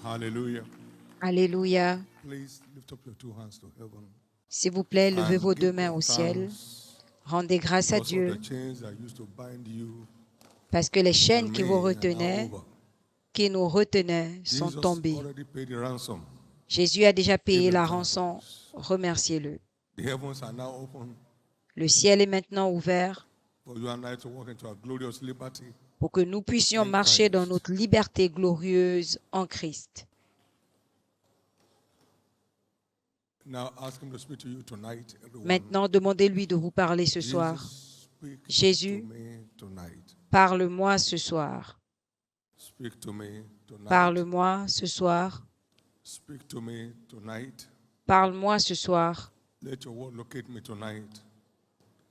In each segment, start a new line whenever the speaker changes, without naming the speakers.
Hallelujah.
Alléluia.
Please lift up your two hands to heaven
S'il vous plaît, levez vos
and
deux
give
mains
God
au ciel.
thanks
Rendez grâce à
because all
Dieu
the chains that used to bind you
parce que les chaînes
and
qui vous
me are now
retenaient,
over.
qui nous retenaient, sont
Jesus
tombées.
already paid the ransom.
Jésus a déjà payé
Give him
la
thanks.
rançon. Remerciez-le.
The heavens are now open
Le ciel est maintenant ouvert
for you and I to walk into our glorious liberty.
pour que nous puissions
In
marcher dans
Christ.
notre liberté glorieuse en Christ.
Now ask him to speak to you tonight, everyone.
Maintenant, demandez-lui de vous parler ce soir.
Jesus, speak
Jésus,
to me tonight.
parle-moi ce soir.
Speak to me tonight.
Parle-moi ce soir.
Speak to me tonight.
Parle-moi ce soir.
Let your word locate me tonight.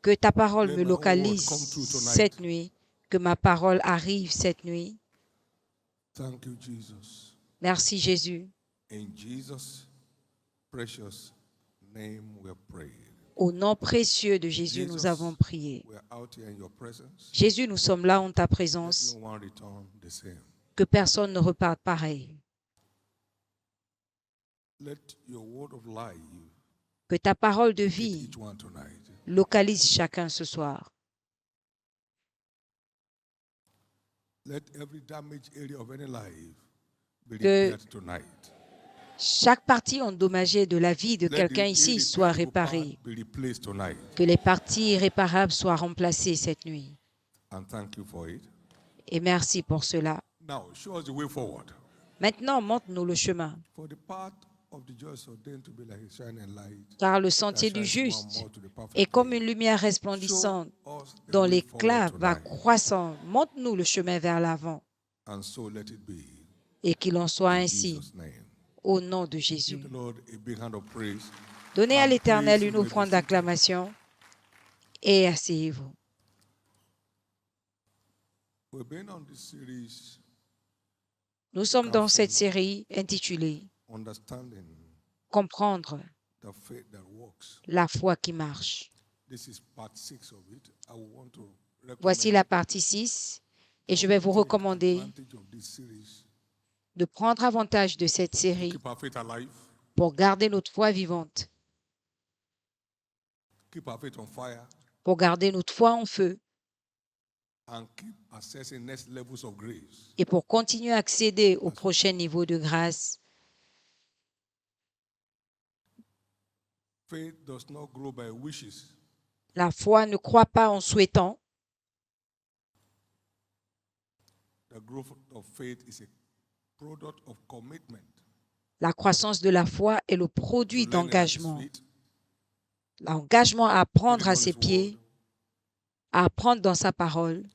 Que ta parole
Let
me
my own word
localise
come true tonight.
cette nuit. Que ma parole arrive cette nuit.
Thank you, Jesus.
Merci Jésus.
In Jesus' precious name we pray.
Au nom précieux de Jésus, nous avons prié.
We are out here in your presence.
Jésus, nous sommes là en ta
Let
présence.
no one return the same.
Que personne ne reparte pareil.
Let your word of life
Que ta parole de
hit
vie
each one tonight.
localise chacun ce soir.
Let every damaged area of any life be
Que
repaired tonight.
chaque partie endommagée de la vie de
Let
quelqu'un
the
ici soit
irreparable part
réparée.
be replaced tonight.
Que les parties irréparables soient remplacées cette nuit.
And thank you for it.
Et merci pour cela.
Now, show us the way forward.
Maintenant, montre-nous le chemin.
For the path of the just ordained to be like a shining light.
Car le
that
sentier du
shines more and
juste
more to the perfect
est comme
day.
une lumière
Show
resplendissante
us the
dont
way
l'éclat
forward
va
tonight.
croissant. Montre-nous le chemin vers l'avant.
And so let it be.
Et qu'il en soit
In
ainsi,
Jesus' name.
au nom de
Give
Jésus.
the Lord a big hand of praise.
Donnez à
And
l'Éternel
praise
une
him
offrande
with the
d'acclamation et asseyez-vous.
We've been on this series,
Nous sommes dans cette série intitulée
Understanding
Comprendre
the Faith that Works.
la foi qui marche.
This is part 6 of it. I will want to
Voici
recommend
la partie 6 et je vais vous
take
recommander
advantage of this series
de prendre avantage de cette
to
série
keep our faith alive,
pour garder notre foi vivante,
keep our faith on fire,
pour garder notre foi en feu
and keep accessing next levels of grace.
et pour continuer à accéder au prochain niveau de grâce.
Faith does not grow by wishes.
La foi ne croît pas en souhaitant.
The growth of faith is a product of commitment.
La croissance de la foi est le
To
produit
learning at his
d'engagement.
feet,
L'engagement à apprendre
feeding
à
on
ses
his
pieds,
word,
à apprendre dans sa parole.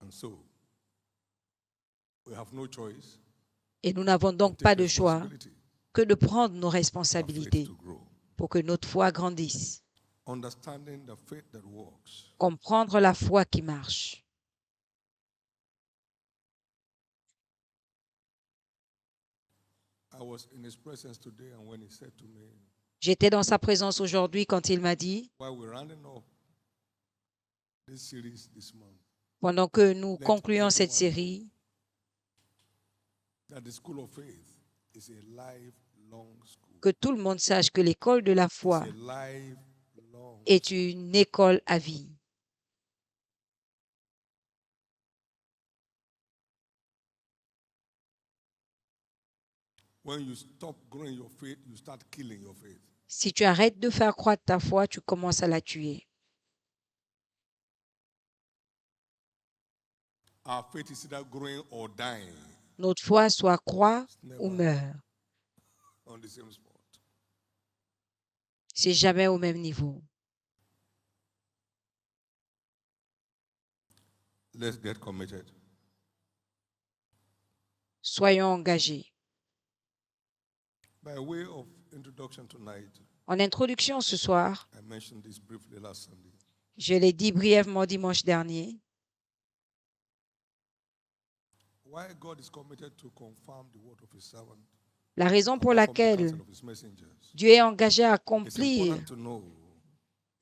and so we have no choice
Et nous n'avons
but
donc
take
pas de choix
responsibility
que de prendre nos
for our faith
responsabilités
to grow.
pour que notre foi grandisse.
Understanding the faith that works.
Comprendre la foi qui marche.
I was in his presence today, and when he said to me,
J'étais dans sa présence aujourd'hui quand il m'a dit,
while we're rounding up this series this month,
pendant que nous
let
concluons cette
everyone
série,
that the school of faith is a lifelong school.
que tout le monde sache que l'école de la
It's
foi
a lifelong
est
school.
une école à vie.
When you stop growing your faith, you start killing your faith.
Si tu arrêtes de faire croître ta foi, tu commences à la tuer.
Our faith is either growing or dying
Notre foi soit croît
It's never
ou meurt.
on the same spot.
C'est jamais au même niveau.
Let's get committed.
Soyons engagés.
By way of introduction tonight,
En introduction ce soir,
I mentioned this briefly last Sunday.
je l'ai dit brièvement dimanche dernier,
Why God is committed to confirm the word of his servant
la raison
and
pour
perform the
laquelle
counsel of his messengers.
Dieu est engagé à
It's
accomplir
important to know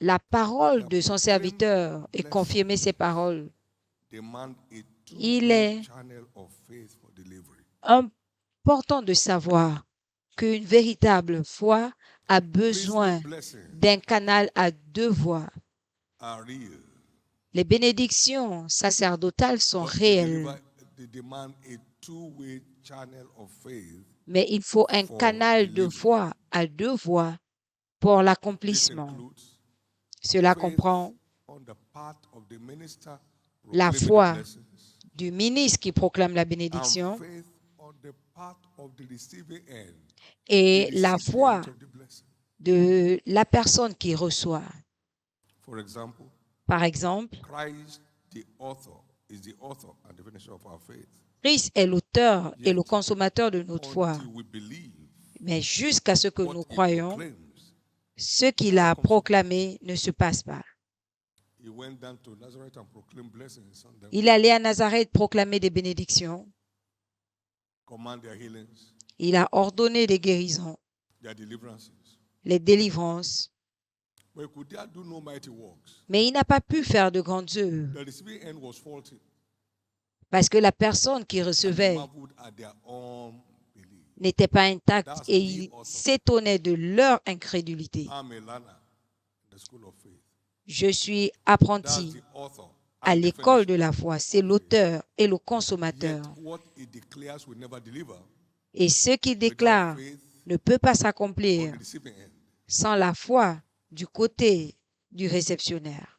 la parole
that
de son
proclaiming
serviteur et
blessing
confirmer ses paroles
demand a
Il est
channel of faith for delivery.
important de savoir qu'une véritable foi a
Priestly
besoin
blessings
d'un canal à deux voies.
are real,
Les bénédictions sacerdotales sont
but
réelles,
they demand a two-way channel of faith
mais il faut un
for
canal de
delivery.
foi à deux voies pour
This
l'accomplissement.
includes
Cela
faith
comprend
on the part of the minister
la
proclaiming the
foi
blessings
du ministre qui proclame la
and
bénédiction
faith on the part of the receiving end,
et
the
la foi
recipient of the blessing.
de la personne qui reçoit.
For example,
Par exemple,
Christ, the author, is the author and the finisher of our faith.
Christ est l'auteur et le
Yet,
consommateur de notre foi.
until we believe
Mais jusqu'à ce que
what
nous
he
croyons,
proclaims,
ce qu'il a proclamé ne se passe pas.
he went down to Nazareth and proclaimed blessings on them,
Il allait à Nazareth proclamer des bénédictions.
command their healings,
Il a ordonné des guérisons,
their deliverances.
les délivrances.
But he could there do no mighty works.
Mais il n'a pas pu faire de grandes œuvres
The receiving end was faulty.
parce que la personne qui
And they
recevait
marveled at their own belief.
n'était pas intacte et il s'étonnait de leur incrédulité.
I'm a learner in the school of faith.
Je suis
That's
apprenti
the author
à
and the
l'école de
finisher.
la foi. C'est l'auteur et le
Yet
consommateur.
what he declares will never deliver
Et ce qu'il
without
déclare
faith
ne peut pas
on
s'accomplir
the receiving end.
sans la foi du côté du réceptionnaire.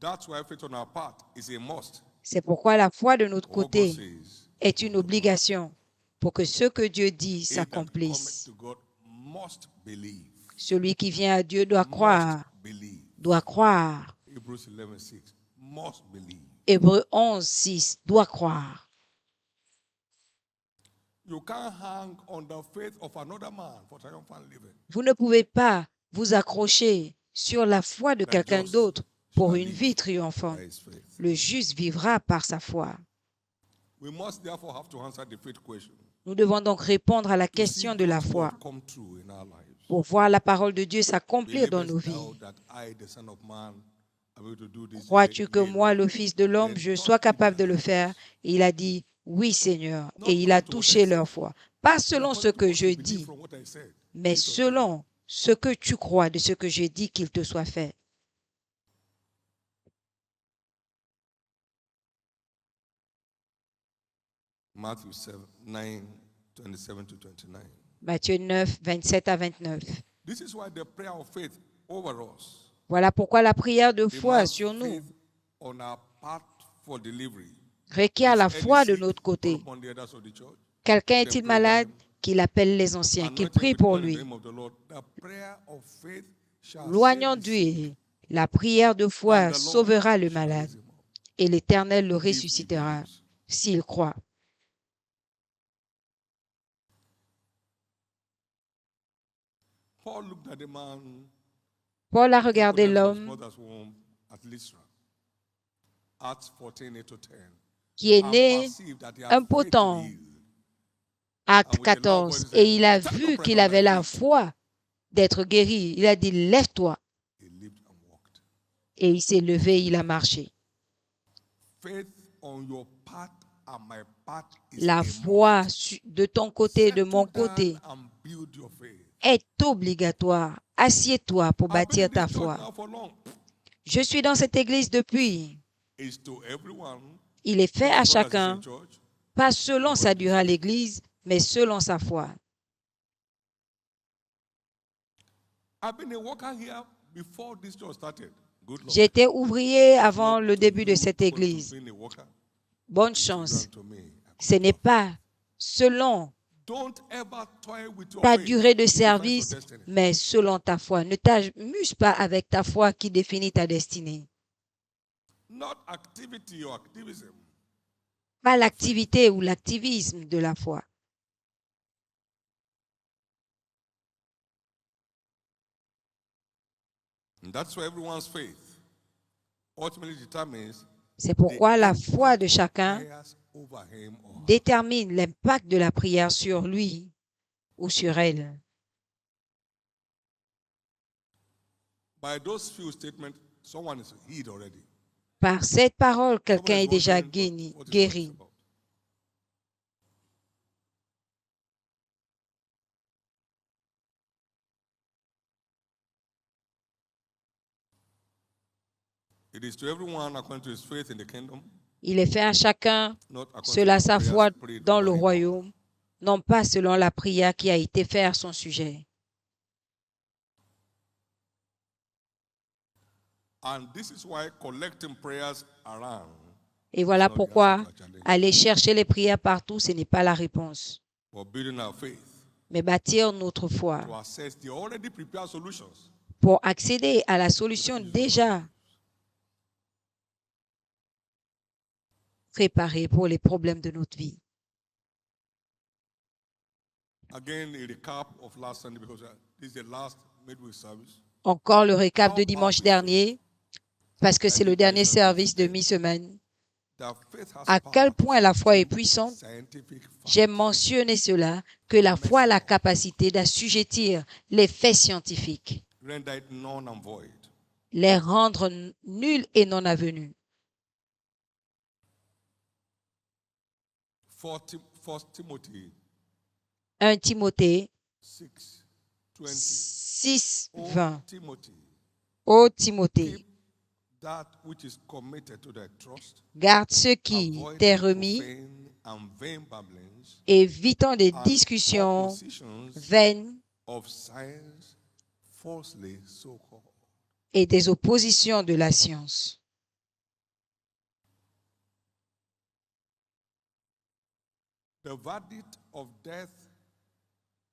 That's why faith on our part is a must.
C'est pourquoi la foi de notre
What God
côté
says,
est une obligation pour que ce que Dieu dit
he that
s'accomplisse.
cometh to God must believe.
Celui qui vient à Dieu doit croire,
Must believe.
doit croire.
Hebrews 11:6. Must believe.
Hébreux 11, 6, doit croire.
You can't hang on the faith of another man for triumphant living.
Vous ne pouvez pas vous accrocher sur la foi de quelqu'un d'autre pour une vie triomphante.
By his faith.
Le juste vivra par sa foi.
We must therefore have to answer the faith question.
Nous devons donc répondre à la
To see
question de la
God's
foi
word come true in our lives.
pour voir la parole de Dieu s'accomplir dans nos
Believest thou
vies.
that I, the Son of Man, am able to do this?
Crois-tu que
Yea,
moi,
Lord.
le Fils de l'homme, je sois capable de le faire? Et il a dit, oui Seigneur. Et il a touché leur foi. Pas selon ce que je dis,
From what I said,
mais selon ce que tu crois de ce que je dis qu'il te soit fait.
Matthew 9, 27 to 29.
Matthieu 9, 27 à 29.
This is why the prayer of faith over us,
Voilà pourquoi la prière de foi
demands
sur nous
faith on our part for delivery.
requiert la
Is any
foi de
sick?
notre
Call
côté.
upon the elders of the church.
Quelqu'un
They
est-il
pray over
malade?
him.
Qu'il appelle les anciens, qu'il
Anoint him
prie
with
pour
oil in the
lui.
name of the Lord. The prayer of faith shall
Loignant
save the sick,
d'huile, la prière de
and
foi
the Lord
sauvera le
shall
malade
raise him up,
et l'Éternel le
if he
ressuscitera
believes.
s'il croit.
Paul looked at the man
Paul a
who
regardé
couldn't from his
l'homme
mother's womb at Lystra. Acts 14, 8 to 10.
qui est
And
né
perceived that he had faith to be
impotent,
healed.
acte
And with a loud
14,
voice he said,
et il a
"Stand
vu
upright
qu'il
on
avait
thy
la
feet."
foi d'être guéri. Il a dit, lève-toi.
He lived and walked.
Et il s'est levé, il a marché.
Faith on your part and my part is
La
a
foi
must.
de ton côté et de
Settle
mon
down
côté
and build your faith.
est obligatoire. Assieds-toi pour
I've been
bâtir
in
ta
this church
foi.
now for long.
Je suis dans cette église depuis.
It's to everyone.
Il est fait
not
à
as long as it's in
chacun,
church.
pas selon sa durée à l'église, mais selon sa foi.
I've been a worker here before this church started. Good luck.
J'étais ouvrier avant
Not
le
to
début de
you
cette
according to
église.
being a worker,
Bonne
to you
chance.
and to me.
Ce n'est pas selon
Don't ever toy with your
ta
faith.
durée de
It defines your
service,
destiny.
mais selon ta foi. Ne t'amuse pas avec ta foi qui définit ta destinée.
Not activity or activism.
Pas l'activité ou l'activisme de la foi.
And that's why everyone's faith ultimately determines
C'est pourquoi
the
la
impact
foi de
of
chacun
prayers over him or her.
détermine l'impact de la prière sur lui ou sur elle.
By those few statements, someone is healed already.
Par cette parole, quelqu'un
Someone
est
is
déjà
wondering what is all this
guéri.
about. It is to everyone according to his faith in the kingdom,
Il est fait à chacun
not according to
selon
the
sa
prayers
foi
prayed
dans
over
le
him.
royaume, non pas selon la prière qui a été faite à son sujet.
And this is why collecting prayers around
Et
is
voilà
not the answer
pourquoi
to our challenge,
aller chercher les prières partout, ce n'est pas la réponse.
but building our faith
Mais bâtir notre foi
to assess the already prepared solutions.
pour accéder à la solution déjà préparée pour les problèmes de notre vie.
Again, a recap of last Sunday because this is the last midweek service.
Encore le récap de dimanche dernier, parce que c'est le dernier service de mi-semaine.
That faith has
À
power
quel
to
point la foi est
subdue
puissante,
scientific facts.
j'ai mentionné cela, que la foi a la capacité d'assujettir les faits scientifiques,
Render it non and void.
les rendre nuls et non avenus.
1 Timothy
1 Timothée
6, 20.
6,
O
20.
Timothy,
Ô Timothée,
keep that which is committed to thy trust.
garde ce qui
Avoid
t'est remis,
profane and vain babblings
évitant des
and
discussions
oppositions
vaines
of science falsely so called.
et des oppositions de la science.
The verdict of death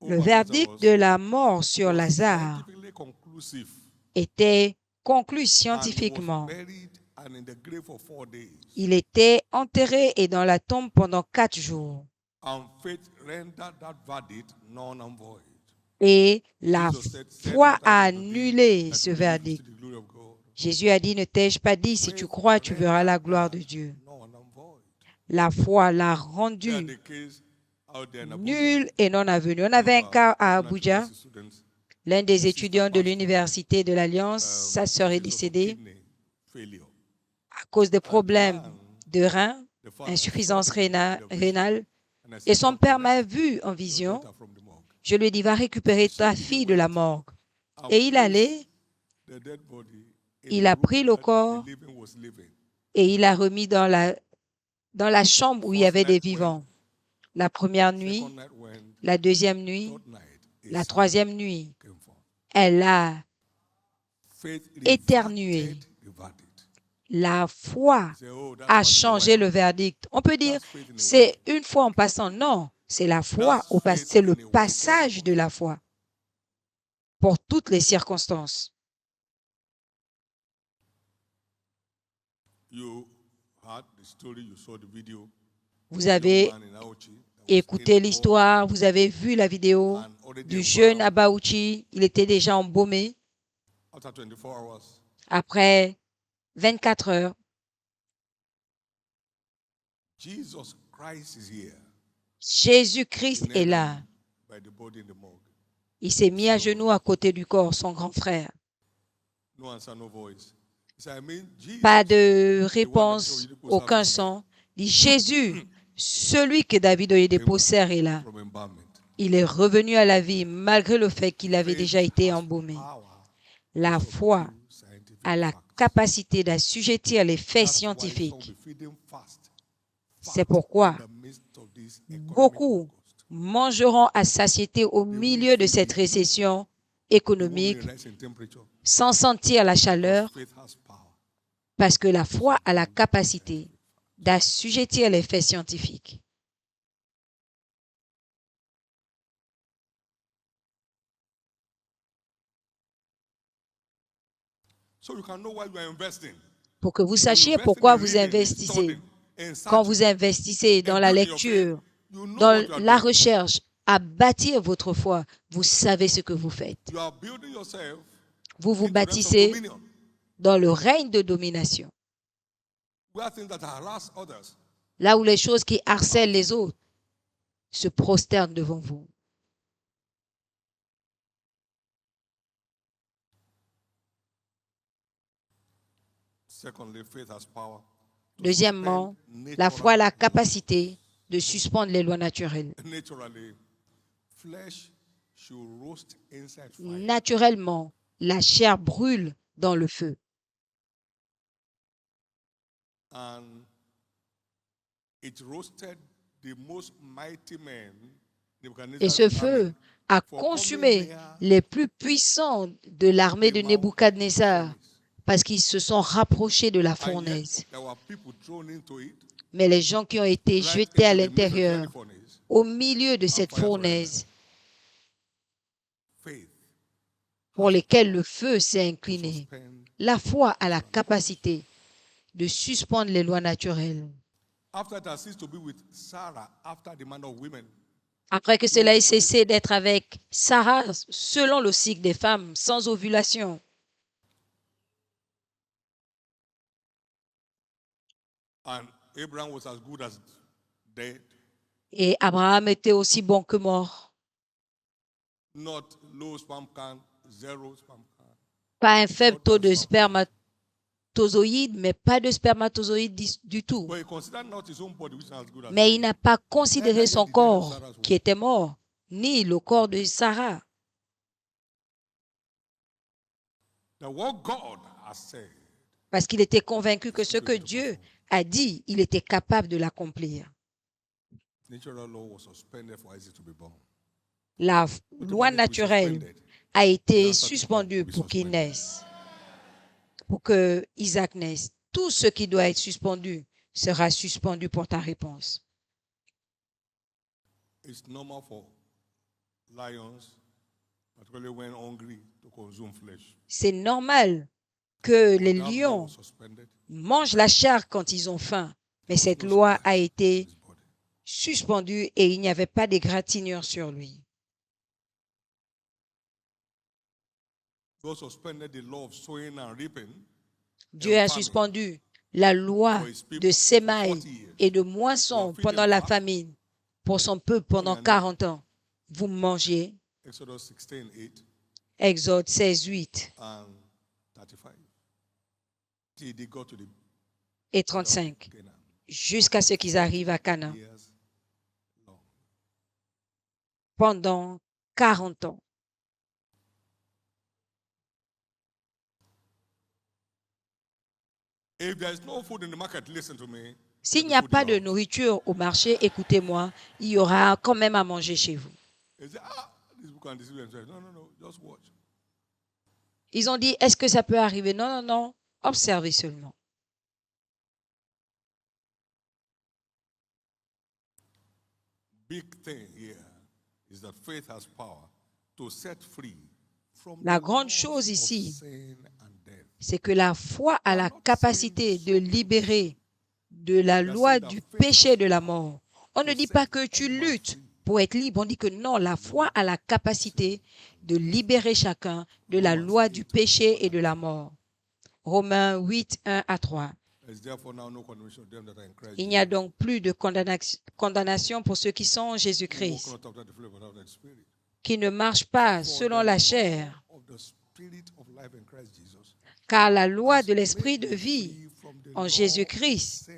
Le
over
verdict
Lazarus
de la mort sur
was
Lazare
scientifically conclusive
était conclu
and he was
scientifiquement.
buried and in the grave for 4 days.
Il était enterré et dans la tombe pendant 4 jours.
And faith rendered that verdict non and void.
Et la
Jesus said,
foi
not
a
I say to thee,
annulé
that
ce
you believe, you
verdict.
see the glory of God.
Jésus a dit, ne t'ai-je pas dit, si tu
Faith
crois, tu verras la
rendered
gloire
that
de Dieu.
non and void.
La foi l'a
They are
rendu
the case out there in Abuja.
nul et non avenu. On
One
avait un
of our
cas à
Covenant
Abuja.
University students,
L'un des
sister
étudiants de
pastor,
l'université de l'Alliance, sa sœur est
because of
décédée
kidney failure.
à cause de
And the
problèmes
man,
de reins,
the father,
insuffisance
saw the vision.
rénale.
And I
Et
said,
son
"Don't
père m'a
collect
vu en
your
vision.
daughter from the morgue."
Je lui ai dit, va récupérer ta fille de la morgue. Et il allait,
The dead body in
il
the
a
room
pris le
that
corps
the living was living.
et il l'a remis dans la chambre où il y
First
avait des
night
vivants.
went,
La première nuit,
second night went,
la deuxième nuit,
third night, a
la
sound
troisième nuit,
came forth.
elle a
Faith
éternué.
reverted the verdict.
La foi
Say, "Oh, that's
a
passing
changé
away."
le verdict. On peut dire,
That's faith in a
c'est
way.
une foi en passant. Non, c'est la foi
That's faith
c'est le
in a way.
passage de la foi pour toutes les circonstances.
You heard the story, you saw the video.
Vous avez
Young man in Auchi that was
écouté
in the
l'histoire, vous avez vu la vidéo
and already
du jeune
embalmed
Abauchi. Il était déjà embaumé
after 24 hours.
après 24 heures.
Jesus Christ is here.
Jésus-Christ
He
est
knelt
là.
down by the body in the morgue.
Il s'est mis à genoux à côté du corps, son grand frère.
No answer, no voice. He said, I mean, Jesus,
Pas de
the one that
réponse,
David
aucun son. Dit Jésus, celui que David Oyedepo sert est là.
from embalmment.
Il est revenu à la vie malgré le fait qu'il avait
Faith
déjà été
has
embaumé.
power
La
to
foi
subdue scientific
a la
facts.
capacité d'assujettir les faits
That's why some
scientifiques.
be feeding fast
C'est pourquoi
in the midst of this economic
beaucoup
Holocaust.
mangeront à satiété au milieu de cette récession
They
économique
won't rise in temperature
sans sentir la
because
chaleur
faith has power.
parce que la foi a la capacité d'assujettir les faits scientifiques.
So you can know why you are investing.
Pour que vous
When you
sachiez
invest in
pourquoi
the
vous
reading, in
investissez.
studying, in
Quand
searching,
vous investissez dans
and
la
building your faith,
lecture,
you know
dans
what you are
la
doing.
recherche, à bâtir votre foi, vous savez ce que vous faites.
You are building yourself
Vous vous
into realms of
bâtissez
dominion,
dans le règne de domination,
where things that harass others
là où les choses qui harcèlent les autres se prosternent devant vous.
Secondly, faith has power to
Deuxièmement,
suspend
la foi a la
natural
capacité de suspendre les lois naturelles.
laws. Naturally, flesh should roast inside fire.
Naturellement, la chair brûle dans le feu.
And it roasted the most mighty men.
Et ce feu a consumé les plus puissants de l'armée de Nebuchadnezzar parce qu'ils se sont rapprochés de la fournaise. Mais les gens qui ont été jetés à l'intérieur, au milieu de cette fournaise, pour lesquels le feu s'est incliné, la foi a la capacité de suspendre les lois naturelles. Après que cela ait cessé d'être avec Sarah, selon le cycle des femmes, sans ovulation. Et Abraham était aussi bon que mort. Pas un faible taux de spermatozoïdes, mais pas de spermatozoïdes du tout. Mais il n'a pas considéré son corps qui était mort, ni le corps de Sarah. Parce qu'il était convaincu que ce que Dieu a dit, il était capable de l'accomplir. La loi naturelle a été suspendue pour qu'il naisse, pour que Isaac naisse. Tout ce qui doit être suspendu sera suspendu pour ta réponse. C'est normal que les lions mangent la chair quand ils ont faim, mais cette loi a été suspendue et il n'y avait pas d'égratignure sur lui. Dieu a suspendu la loi de sémailles et de moissons pendant la famine pour son peuple pendant 40 ans. Vous mangez. Exode 16, 8 et 35, jusqu'à ce qu'ils arrivent à Canaan. Pendant 40 ans. S'il n'y a pas de nourriture au marché, écoutez-moi, il y aura quand même à manger chez vous. Ils ont dit, est-ce que ça peut arriver? Non, non, non, observez seulement. La grande chose ici, c'est que la foi a la capacité de libérer de la loi du péché et de la mort. On ne dit pas que tu luttes pour être libre, on dit que non, la foi a la capacité de libérer chacun de la loi du péché et de la mort. Romains 8, 1 à 3. Il n'y a donc plus de condamnation pour ceux qui sont en Jésus-Christ, qui ne marchent pas selon la chair, car la loi de l'esprit de vie en Jésus-Christ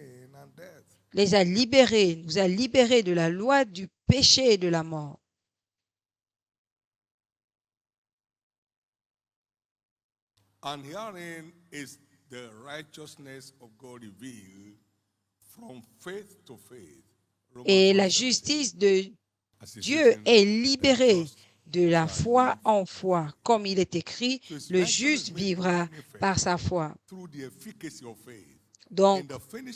les a libérés, nous a libérés de la loi du péché et de la mort.
And herein is the righteousness of God revealed from faith to faith.
Et la justice de Dieu est libérée de la foi en foi. Comme il est écrit, le juste vivra par sa foi. Donc,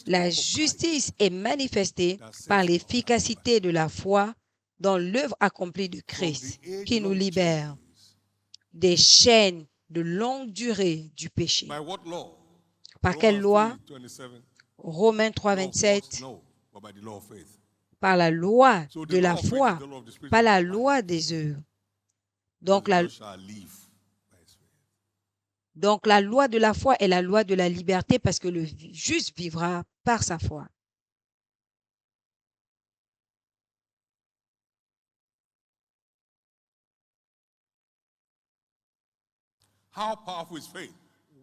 la justice est manifestée par l'efficacité de la foi dans l'œuvre accomplie de Christ, qui nous libère des chaînes de longue durée du péché. Par quelle loi? Romains 3, 27. Par la loi de la foi, pas la loi des œuvres. Donc la loi de la foi est la loi de la liberté parce que le juste vivra par sa foi.
How powerful is faith?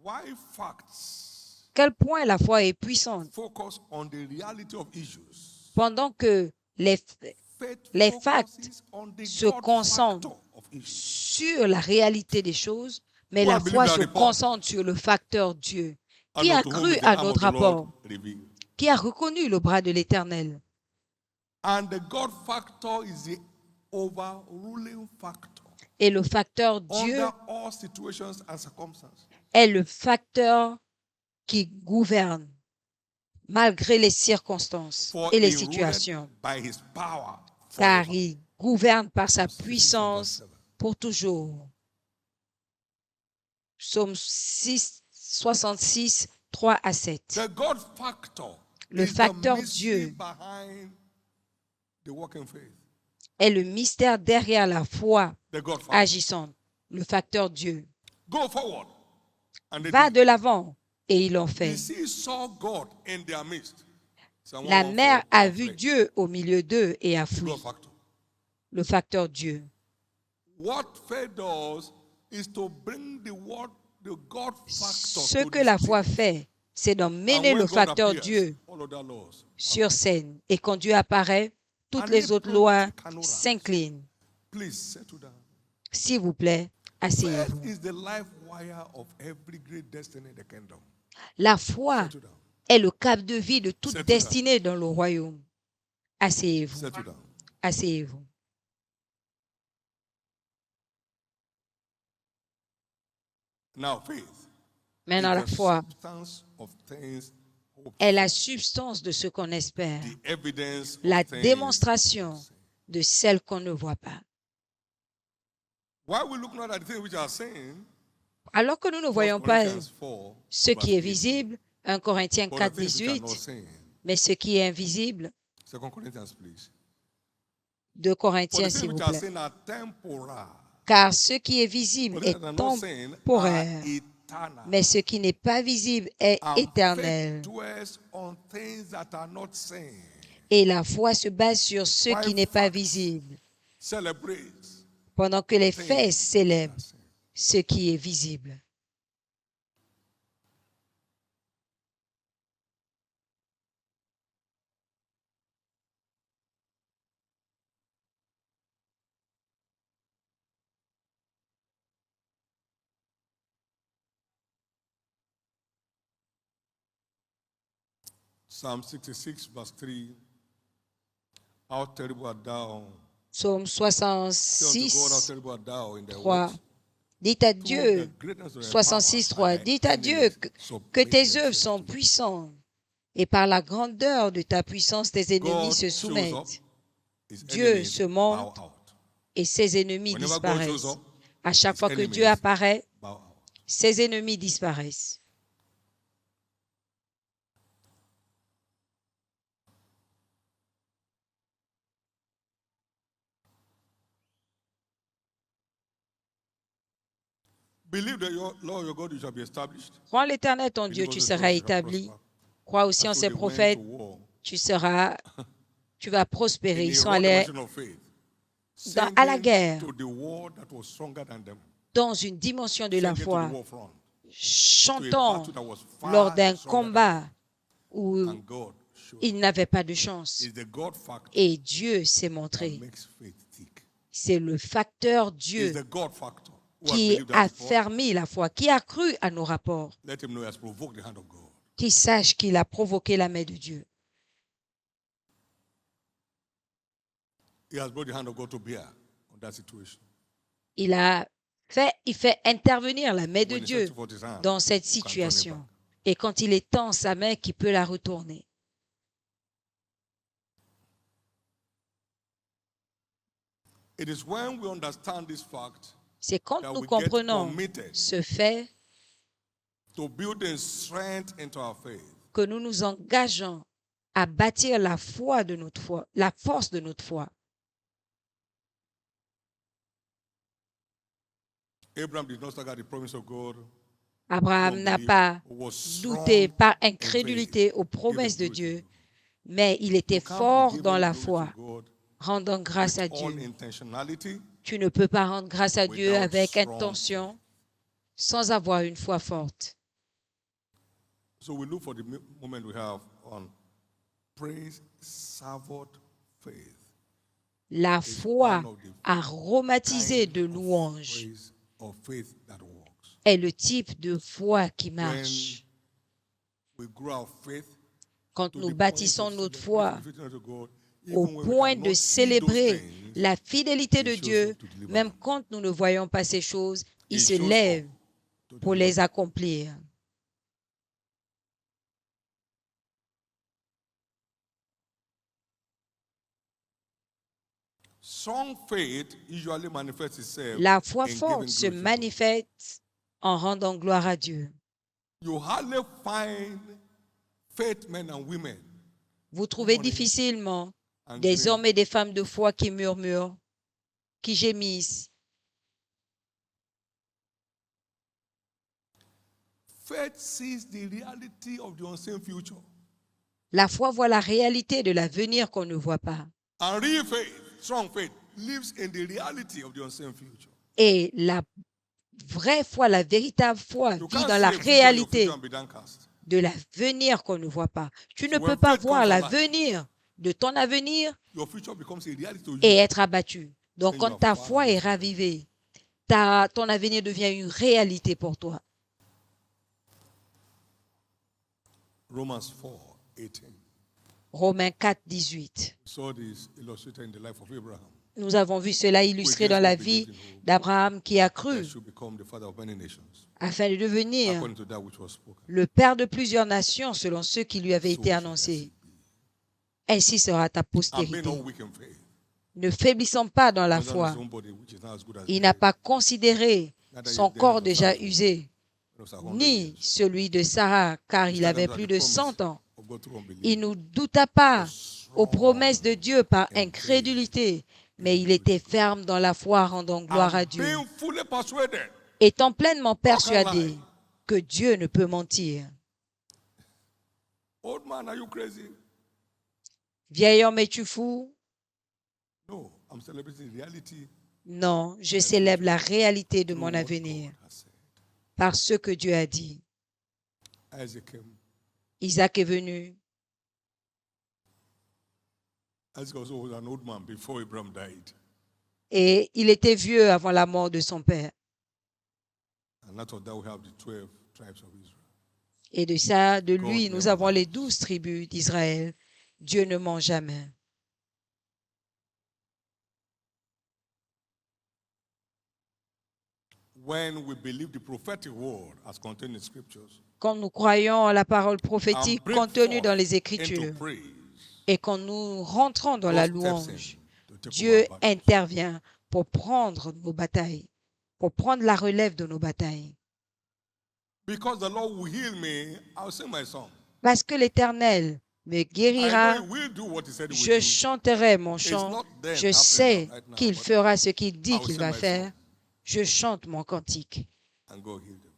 Why facts
quel point la foi est puissante.
focus on the reality of issues.
Pendant que les
Faith
facts
focuses on the
se
God
concentrent
factor of issues.
sur la réalité des choses, mais
Who
la
has believed
foi
that
se
report?
concentre sur le facteur Dieu.
And
Qui a
unto whom
cru
is the
à
arm of
notre
the Lord
rapport?
revealed.
Qui a reconnu le bras de l'Éternel?
And the God factor is the overruling factor
Et le facteur Dieu
under all situations and circumstances.
est le facteur qui gouverne malgré les circonstances
For
et les
he ruled
situations,
by his power
car
forever.
il gouverne par sa
Psalm 66 and verse
puissance
7.
pour toujours. Psaume 6, 66, 3 à 7.
The God factor
Le
is the
facteur
mystery
Dieu
behind the working faith.
est le mystère derrière la foi
The God factor.
agissante. Le facteur Dieu
Go forward. And they
va
did.
de l'avant et ils l'ont
The
fait.
sea saw God in their midst. Psalm
La
114,
mer a
and
vu
fled.
Dieu au milieu d'eux et a
The
fui.
God factor.
Le facteur Dieu.
What faith does is to bring the God factor
Ce
to
que
the
la foi
stage.
fait, c'est
And
d'emmener
when
le
God
facteur
appears,
Dieu
all other laws
sur scène. Et quand Dieu apparaît, toutes les autres lois s'inclinent.
Please settle down.
S'il vous plaît,
Faith
asseyez-vous.
is the life wire of every great destiny in the kingdom.
La foi
Settle down.
est le cap de vie de toute
Settle
destinée dans le royaume. Asseyez-vous.
Settle down.
Asseyez-vous.
Now, faith
Maintenant, la
is the
foi
substance of things hoped
est la
for,
substance de ce qu'on espère,
the evidence of
la
things
démonstration
unseen.
de celle qu'on ne voit pas.
While we look not at the things which are seen,
Alors que nous ne
1
voyons pas
Corinthians 4,
ce qui est
verse 18,
visible, 1 Corinthiens
but
4,
the things which are
18,
not seen.
mais ce qui est invisible,
2 Corinthians, please.
2
For
Corinthiens,
the things
s'il vous
which are
plaît.
seen are temporal.
Car ce qui est visible
But the
est
things that are not seen are
temporaire,
eternal.
mais ce qui n'est pas visible est
And
éternel.
faith dwells on things that are not seen.
Et la foi se base sur ce qui
Five
n'est pas
facts.
visible,
Celebrates
pendant que les
things
faits
that
célèbrent
are seen.
ce qui est visible.
Psalm 66, verse 3. How terrible art thou.
Psaume
Say unto God, how
66,
terrible art thou in thy
3.
works.
Dites à
Through
Dieu,
the greatness of thy
66,
powers
3.
and thy
Dites à Dieu
enemies
que tes
submit
œuvres sont
themselves to thee.
puissantes et par la grandeur de ta puissance, tes ennemis
God
se
shows up,
soumettent
his
Dieu
enemies
se
bow
montre
out.
et ses ennemis
Whenever God shows
disparaissent.
up,
À chaque
his
fois que Dieu
enemies
apparaît,
bow out.
ses ennemis disparaissent.
Believe that your Lord your God you shall be established.
Crois en l'Éternel, ton Dieu,
Believe
tu
also
seras
you shall
établi.
prosper.
Crois aussi en
And so
ses
they went
prophètes,
to war
tu vas prospérer.
in
Ils
a
sont
wrong
allés
dimension of faith,
à la
sending
guerre
to the war that was stronger than them.
dans une dimension de la
Sending to the
foi,
war front, to a
chantant
battle that was far
lors d'un
stronger than
combat où
them. And God showed
ils n'avaient pas de chance.
is the God factor
Et Dieu s'est
that
montré.
makes faith tick.
C'est le facteur
Is
Dieu
the God factor who has
qui
believed
a
that report.
fermé la foi, qui a cru à nos rapports,
Let him know he has provoked the hand of God.
qui sache qu'il a provoqué la main de Dieu.
He has brought the hand of God to bear on that situation.
Il fait intervenir la main de
When he
Dieu
stretches forth his hand,
dans cette
you can't turn it
situation.
back.
Et quand il étend sa main, qui peut la retourner.
It is when we understand this fact
C'est quand
that
nous
we get
comprenons
committed
ce fait
to building strength into our faith.
que nous nous engageons à bâtir la foi de notre foi, la force de notre foi.
Abraham did not stagger the promise of God.
Abraham n'a pas douté par incrédulité aux promesses de Dieu, mais il était fort dans la foi, rendant grâce à Dieu. Tu ne peux pas rendre grâce à Dieu avec intention sans avoir une foi forte.
So we look for the moment we have on praise savored faith.
La
It's
foi
one of the
aromatisée de
kind of
louange
praise or faith that works.
est le type de foi qui
When
marche.
we grow our faith
Quand
to
nous
the point
bâtissons
of
notre
celebrating
foi
the faithfulness of God,
au
even when we
point de
cannot see those
célébrer
things,
la fidélité
He
de
shows
Dieu,
up to deliver
même
them.
quand nous ne voyons pas ces choses, il
He
se
shows
lève
up to
pour
deliver
les
them.
accomplir.
Strong faith usually manifests itself
La foi
in
forte
giving
se
glory to God.
manifeste en rendant gloire à Dieu.
You hardly find faith men and women
Vous trouvez
murmuring
difficilement
and
des
saying,
hommes et des femmes de foi qui murmurent, qui gémissent.
faith sees the reality of the unseen future.
La foi voit la réalité de l'avenir qu'on ne voit pas.
And real faith, strong faith, lives in the reality of the unseen future.
Et la vraie foi, la véritable foi
You
vit
can't
dans
see
la
a future in your
réalité
future and be downcast.
de l'avenir qu'on ne voit pas. Tu ne
So
peux
when
pas
faith
voir
comes alive,
l'avenir de ton avenir
your future becomes a reality to you.
et être abattu. Donc,
And
quand
you are
ta
far
foi
away
est
from them.
ravivée, ton avenir devient une réalité pour toi.
Romans 4:18.
Romains 4, 18.
We saw this illustrated in the life of Abraham.
Nous avons vu cela illustré dans la vie d'Abraham qui a
That
cru
should become the father of many nations,
afin de devenir
according to that which was spoken.
le père de plusieurs nations selon ce qui lui avait
So
été
shall
annoncé.
it be.
Ainsi sera ta
And being
postérité.
not weak in faith,
Ne faiblissons pas dans la
concerning his
foi.
own body, which is not as good as
Il
theirs,
n'a pas considéré
neither
son
his
corps
days of
déjà
Sarah's womb,
usé,
when it was 100
ni
years.
celui de Sarah, car
He
il
started
avait
at
plus
the
de
promise
100 ans.
of God through unbelief.
Il ne douta pas
Was
aux
strong
promesses de Dieu par
in
incrédulité, mais il était ferme dans la foi, rendant gloire à
And
Dieu,
being fully persuaded.
étant pleinement
can lie.
persuadé que Dieu ne peut mentir.
Old man, are you crazy?
Vieil homme, es-tu fou?
No, I'm celebrating reality
Non, je célèbre la réalité de
through
mon
what
avenir
God has said.
par ce que Dieu a dit.
Isaac came.
Isaac est venu.
Isaac also was an old man before Abraham died.
Et il était vieux avant la mort de son père.
And out of that we have the 12 tribes of Israel.
Et de ça, de
God
lui, nous
never
avons les
lies.
12 tribus d'Israël. Dieu ne ment jamais.
When we believe the prophetic word as contained in scriptures
Quand nous croyons en la parole prophétique
and break
contenue
forth
dans les
into
Écritures
praise,
et quand nous rentrons dans
God
la
steps
louange,
in to take
Dieu
over our battles.
intervient pour prendre nos batailles, pour prendre la relève de nos batailles.
Because the Lord will heal me, I'll sing my song.
Parce que l'Éternel me
I
guérira,
know He will do what He said He will
je
do.
chanterai mon
It's
chant.
not then
Je
happening
sais
right now,
qu'il
but
fera ce qu'il dit
I'll
qu'il
sing
va
my
faire.
song
Je chante mon cantique
and go heal them.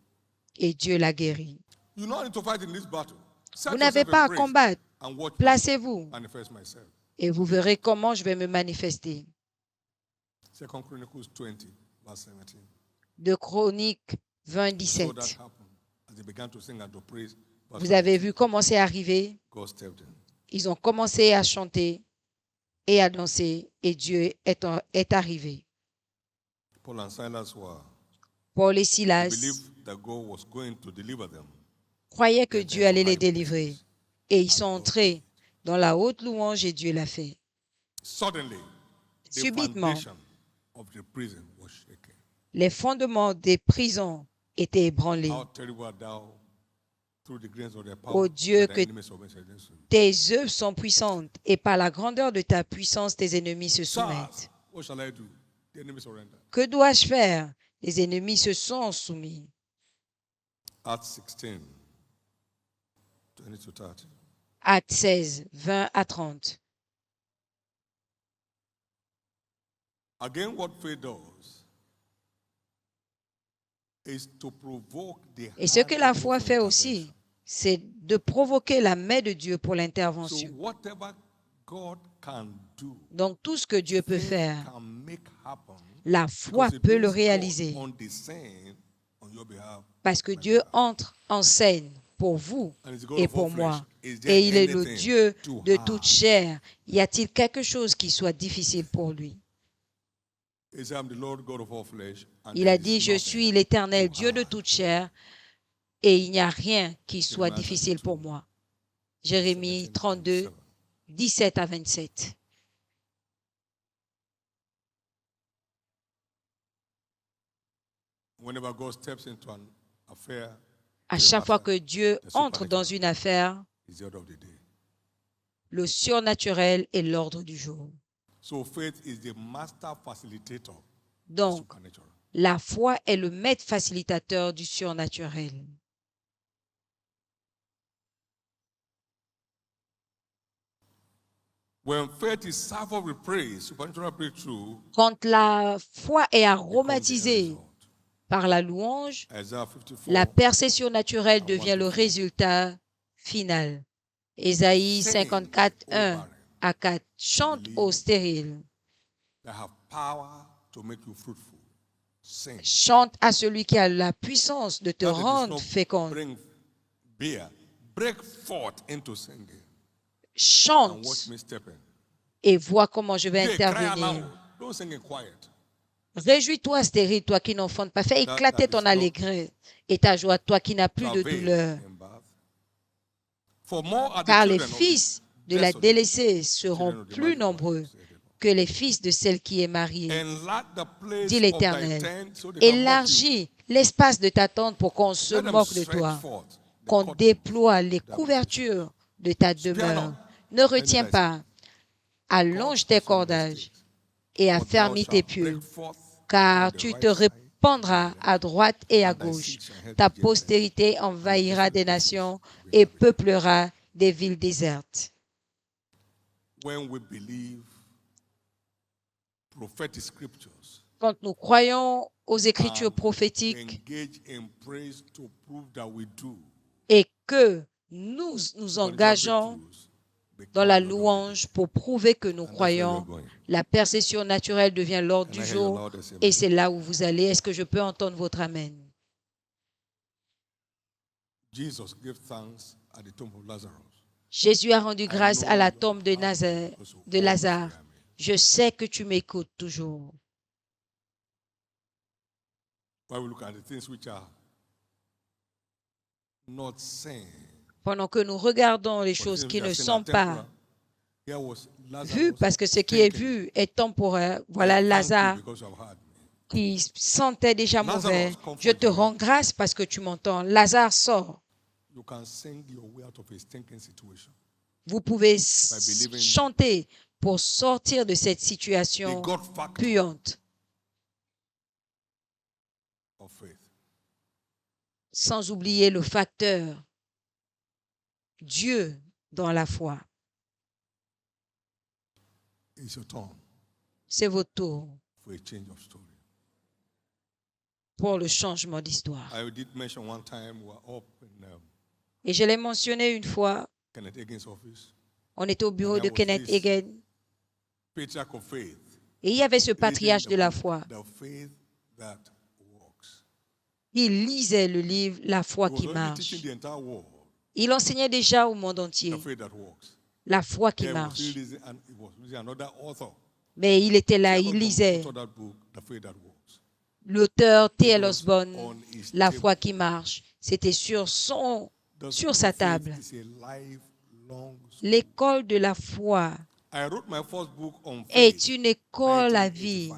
et Dieu l'a guéri.
You don't need to fight in this battle. Set
Vous n'avez
yourself
pas
in
à
praise
combattre.
and watch me
Placez-vous
manifest myself.
et vous verrez comment je vais me manifester.
2 Chronicles 20, verse 17.
De Chroniques 20,
So that
17.
happened. As they began to sing and to praise, verse
Vous avez
17,
vu comment c'est arrivé.
God stepped in.
Ils ont commencé à chanter et à danser et Dieu est arrivé.
Paul and Silas were,
Paul et
they
Silas
believed that God was going to deliver them.
croyaient que
They
Dieu
entered
allait
into
les
high
délivrer
places,
et ils
and
sont
God
entrés dans la haute louange et Dieu l'a fait.
Suddenly, the
Subitement,
foundation of the prison was shaken.
les fondements des prisons étaient ébranlés.
How terrible art thou through the greatness of their
Ô
power
Dieu,
that
que
thy enemies submit against you.
tes œuvres sont puissantes et par la grandeur de ta puissance, tes ennemis se
Sirs,
soumettent.
what shall I do? The enemy surrendered.
Que dois-je faire? Les ennemis se sont soumis.
Acts 16, 20 to 30.
Actes 16, 20 à 30.
Again, what faith does is to provoke the
Et ce que
hand
la
of God
foi
for
fait aussi,
intervention.
c'est de provoquer la main de Dieu pour
So
l'intervention.
whatever God can do,
Donc tout ce que Dieu peut
faith
faire,
can make happen
la foi
because it
peut le
brings God
réaliser
on the scene on your behalf.
parce que Dieu entre en scène pour vous
And it's God
et
of all
pour
flesh.
moi.
Is there
Et il est le
anything
Dieu
too
de
hard?
toute chair. Y a-t-il quelque chose qui soit difficile pour lui?
He said, I'm the Lord God of all flesh, and
Il
there
a
is
dit, je
nothing
suis l'Éternel,
too
Dieu de
hard
toute
for
chair, et il n'y a rien qui soit
Jeremiah
difficile
32,
pour moi. Jérémie
17 to
32,
27.
17 à 27.
Whenever God steps into an affair,
À
to a
chaque fois
matter,
que Dieu
the
entre dans
supernatural
une affaire,
is the order of the day.
le surnaturel est l'ordre du jour.
So faith is the master facilitator of
Donc,
supernatural.
la foi est le maître facilitateur du surnaturel.
When faith is served with praise, supernatural breakthrough
Quand la foi est
becomes the end
aromatisée
result.
par la louange,
Isaiah
la
54,
percée surnaturelle
and
devient
1
le
to 4.
résultat final. Ésaïe
Sing,
54,
O
1
barren,
à 4. Chante
believe
aux stériles.
that have power to make you fruitful. Sing.
Chante à celui qui a la puissance de te
That it is
rendre
not
féconde.
bring beer. Break forth into singing and watch
Chante
me step in.
et vois comment je vais
Yeah, cry
intervenir.
aloud. Don't sing in quiet.
Réjouis-toi, stérile, toi qui n'enfantes pas. Fais
That
éclater
is
ton
not
allégresse et ta joie, toi qui n'as plus de
travail
douleur.
in birth. For more are the
Car les
children of
fils
the
de la
desolate,
délaissée seront
children of the
plus
married
nombreux
wives.
que les fils de celle qui est mariée,
Enlarge the place
dit
of thy
l'Éternel.
tent so they can mock you.
Élargis l'espace de ta tente pour qu'on se
Let them
moque de
stretch
toi,
forth the
qu'on
curtains
déploie les
of thy
couvertures de ta
Spare
demeure.
not
Ne
any
retiens
thy
pas, allonge tes cordages et
for thou
affermis tes
shalt
pieux,
break forth
car
on the
tu
right
te
side,
répandras à droite et à
and thy
gauche.
seed shall inherit
Ta
the Gentiles,
postérité
and the
envahira des
desolate places
nations
will be
et
inhabited.
peuplera des villes désertes.
When we believe prophetic scriptures
Quand nous croyons aux Écritures
and
prophétiques
engage in praise to prove that we do,
et que nous nous
supernatural
engageons
breakthroughs
dans
become
la
the order of the
louange
day.
pour prouver que nous
And that's where we're
croyons,
going.
la percée surnaturelle devient l'ordre
Can
du
I hear your
jour
loudest
et
amen?
c'est là où vous allez. Est-ce que je peux entendre votre amen?
Jesus gave thanks at the tomb of Lazarus.
Jésus a rendu
I
grâce
know
à la
you
tombe de,
have heard me, because you
de
always
Lazare.
hear me.
Je sais que tu m'écoutes toujours.
While we look at the things which are not seen,
Pendant que nous regardons les
but the
choses
things
qui
which are
ne
seen
sont
are
pas
temporal. Here was
vues,
Lazarus
parce que ce qui est
stinking.
vu est temporaire.
I
Voilà
thank you
Lazare
because you have heard me.
qui sentait déjà
Lazarus,
mauvais.
come
Je
forth
te
from
rends
it.
grâce parce que tu m'entends. Lazare sort.
You can sing your way out of a stinking situation.
Vous pouvez
believing
chanter pour sortir de cette
The
situation
God factor
puante,
of faith.
sans oublier le facteur Dieu dans la foi.
It's your turn
C'est votre tour
for a change of story.
pour le changement d'histoire.
I did mention one time we were up in
Et je l'ai mentionné une fois,
Kenneth Hagin's office.
on était au bureau
And
de
there was
Kenneth
this
Hagin
Patriarch of faith.
et il y avait ce patriarche de la
Reading
foi
the faith that works.
Il lisait le livre La foi
He was
qui
already
marche.
teaching the entire world
Il enseignait déjà au monde entier
the faith that works.
la foi qui
There was
marche.
he was using another author.
Mais il était là,
T.L.
il
Osborne
lisait
authored that book, The Faith That Works.
l'auteur T.L.
It was
Osborne,
on his
La
table.
foi qui marche. C'était sur
The
sur
school
sa
of faith
table.
is a lifelong school.
L'école de la foi
I wrote my first book on
est
faith
une école à
1985.
vie.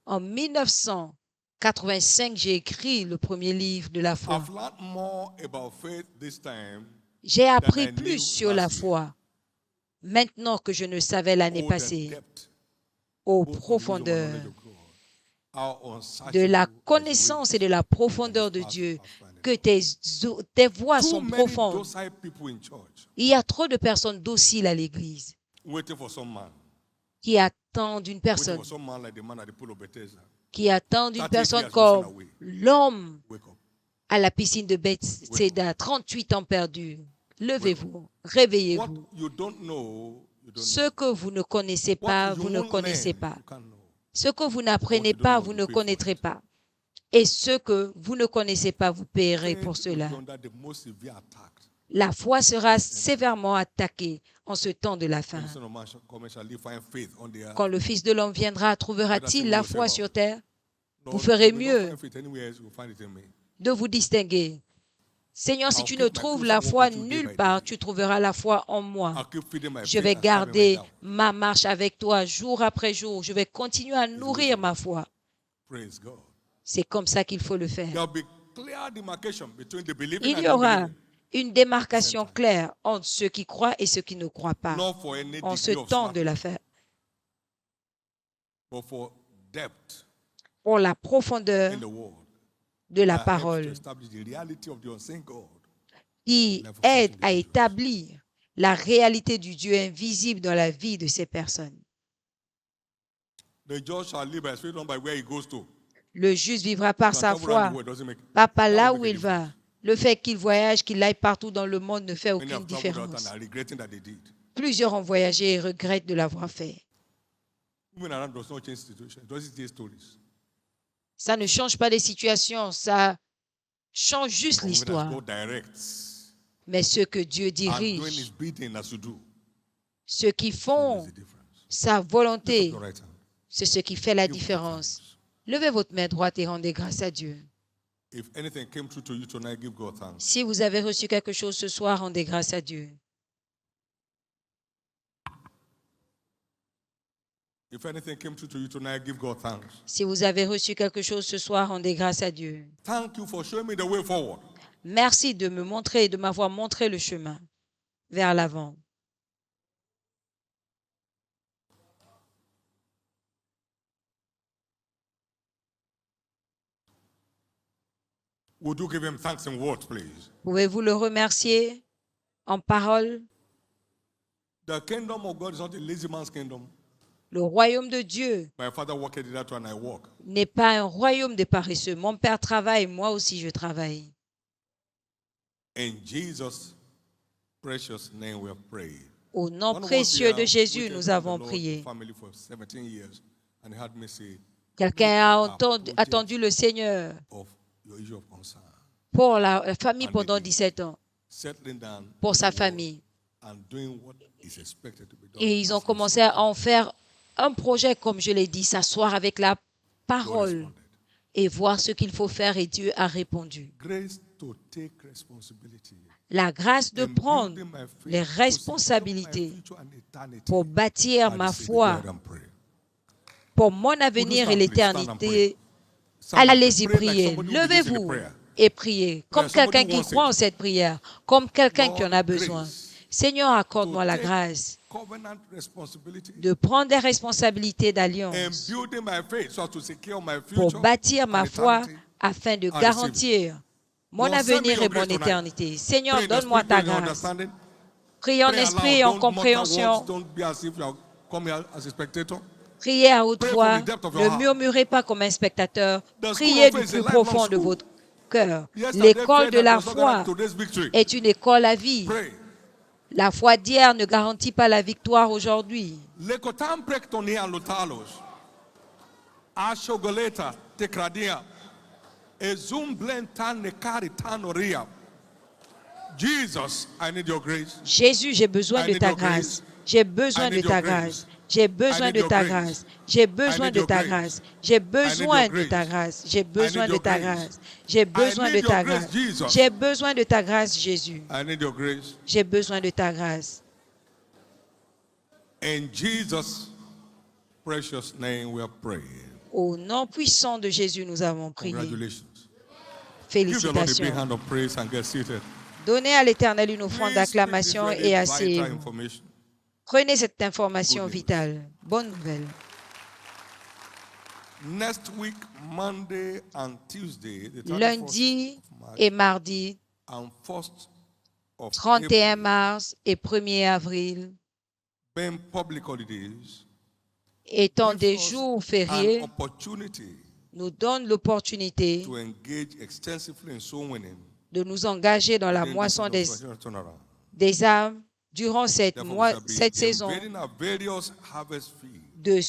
En 1985, j'ai écrit le premier livre de la foi.
I've learned more about faith this time
J'ai appris
I knew
plus sur la
last year.
foi maintenant que je ne savais l'année
Oh, the
passée,
depth,
aux
both of the wisdom and
profondeurs
knowledge of God. How
de
unsearchable
la
are his
connaissance
ways
et de la profondeur de
and his
Dieu,
paths past finding
que
out.
tes voies
Too
sont
many
profondes.
docile people in church
Il y a trop de personnes dociles à l'église
waiting for some man.
qui attendent une
Waiting
personne,
for some man like the man at the pool of Bethesda.
qui attendent une
38
personne
years wasting
comme
away.
l'homme
Wake up.
à la piscine de Bethesda, 38 ans perdus. Levez-vous,
What
réveillez-vous.
you don't know, you don't
Ce
know.
que vous ne connaissez pas,
What you
vous ne
won't
connaissez
learn,
pas.
you can't know.
Ce que vous n'apprenez
What you don't
pas,
know,
vous
you
ne
pay for
connaîtrez
it.
pas. Et ce que vous ne connaissez pas, vous payerez
Faith
pour
will
cela.
be under the most severe attack
La foi sera sévèrement attaquée en ce temps de la fin.
When the Son of Man shall come, shall he find faith on the earth?
Quand le Fils de l'homme viendra, trouvera-t-il la foi sur terre?
No,
Vous ferez
if we don't
mieux
find faith anywhere else, we'll find it in me.
de vous distinguer. Seigneur, si
I'll
tu
keep
ne
my
trouves
closer
la
walk
foi
with you day
nulle
by
part,
day.
tu trouveras la foi en moi.
I'll keep feeding my
Je
faith
vais
and starving my
garder
doubt.
ma marche avec toi jour après jour. Je vais continuer à nourrir ma foi.
Praise God.
C'est comme ça qu'il faut le faire.
There'll be clear demarcation between the believing
Il
and
y aura
unbelieving.
une démarcation claire entre ceux qui croient et ceux qui ne croient pas
Not for any
en ce
degree of
temps de
slackness,
la fin.
but for depth
Pour la profondeur
in the word.
de la
That helps to
parole
establish the reality of the unseen God.
qui aide à établir la réalité du Dieu invisible dans la vie de ces personnes.
The just shall live by his faith, not by where he goes to.
Le juste vivra par
Can
sa
travel around
foi,
the world, doesn't make-
pas par
that
là
won't
où
make a
il va.
difference.
Le fait qu'il voyage, qu'il aille partout dans le monde ne fait
Many
aucune
have traveled out
différence.
and are regretting that they did.
Plusieurs ont voyagé et regrettent de l'avoir fait.
Moving around does not change situation. It doesn't change stories.
Ça ne change pas les situations, ça change juste
But moving as
l'histoire.
God directs
Mais ceux que Dieu
and doing his
dirige,
bidding as you do,
ceux qui
makes
font
the difference.
sa
Lift up
volonté,
your right hand.
c'est ce qui fait la
Give God
différence.
thanks.
Levez votre main droite et rendez grâce à Dieu.
If anything came true to you tonight, give God thanks.
Si vous avez reçu quelque chose ce soir, rendez grâce à Dieu.
If anything came true to you tonight, give God thanks.
Si vous avez reçu quelque chose ce soir, rendez grâce à Dieu.
Thank you for showing me the way forward.
Merci de me montrer, de m'avoir montré le chemin vers l'avant.
Would you give him thanks in words, please?
Pouvez-vous le remercier en parole?
The kingdom of God is not a lazy man's kingdom.
Le royaume de Dieu
My father worked it out and I walk.
n'est pas un royaume des paresseux. Mon Père travaille, moi aussi je travaille.
In Jesus' precious name we have prayed.
Au nom
One of us
précieux
here
de Jésus,
waited
nous
in
avons
the Lord
prié.
family for 17 years and he had me say,
Quelqu'un a
"Look at project
attendu le Seigneur
of your issue of concern.
pour la famille pendant 17 ans,
Settling down
pour sa
in the word
famille.
and doing what is expected to be done.
Et ils ont
as
commencé à en faire un projet, comme je l'ai dit, s'asseoir avec la
God
parole
responded.
et voir ce qu'il faut faire, et Dieu a répondu.
Grace to take responsibility.
La grâce de
in
prendre
building my faith,
les
to secure my
responsabilités
future and eternity.
pour bâtir
I
ma
say,
foi,
go ahead and pray.
pour mon avenir et
stand, please? Stand and
l'éternité.
Stand and
Allez-y,
pray like
priez.
somebody who believes in the
Levez-vous
prayer.
et priez, comme
somebody
quelqu'un qui
wants
croit
it.
en cette prière, comme quelqu'un qui en a
Lord,
besoin.
grace
Seigneur, accorde-moi
to
la
take
grâce
Covenant responsibility
de prendre des responsabilités
and
d'alliance
building my faith so as to secure my
pour
future
bâtir ma
and
foi
eternity.
afin de
receive it.
garantir mon
Lord, send me
avenir
your
et
grace
mon
tonight.
éternité. Seigneur,
Pray in the
donne-moi
spirit,
ta
pray in
grâce.
understanding.
Priez en
Pray
esprit
aloud.
et en
Don't mutter
compréhension.
words. Don't be as if you are coming as a spectator.
Priez à haute
Pray
voix.
from the depth of your
Ne
heart.
murmurez pas comme un spectateur.
The school
Priez
of
du
faith is a
plus
lifelong
profond de
school.
votre cœur.
Yesterday,
L'école
faith
de
that
la
does not
foi
guarantee today's victory.
est une école à vie.
Pray.
La foi d'hier ne garantit pas la victoire aujourd'hui.
Lekotam prektonia lotalos. Ashogoleta tekradia. Ezum blentan nekari tanoria. Jesus, I need your grace.
Jésus, j'ai besoin
I
de
need
ta
your
grâce.
grace.
J'ai besoin
I
de
need
ta
your grace.
grâce. J'ai besoin
I need
de
your
ta
grace.
grâce. J'ai besoin
need
de
your
ta
grace.
grâce. J'ai besoin
your
de ta
grace.
grâce. J'ai besoin
need
de
your
ta
grace.
grâce. J'ai besoin
need
de
your
ta
grace,
grâce.
Jesus.
J'ai besoin de ta grâce, Jésus.
I need your grace.
J'ai besoin de ta grâce.
In Jesus' precious name we are praying.
Au nom puissant de Jésus, nous avons prié.
Congratulations. Give the Lord a big
Félicitations.
hand of praise and get seated.
Donnez à l'Éternel une offrande
Please keep this
d'acclamation
very
et
vital
asseyez-vous.
information.
Prenez cette information
Good news.
vitale. Bonne nouvelle.
Next week, Monday and Tuesday, the 31st
Lundi
of March
et mardi,
and 1st of
31
April,
mars et 1er avril,
being public holidays,
étant
gives
des
us
jours
an
fériés,
opportunity
nous donne l'opportunité
to engage extensively in soul winning
de nous engager dans la
during this
moisson des
industrial turnaround.
âmes durant cette
Therefore, we shall be
saison
invading our various harvest fields
de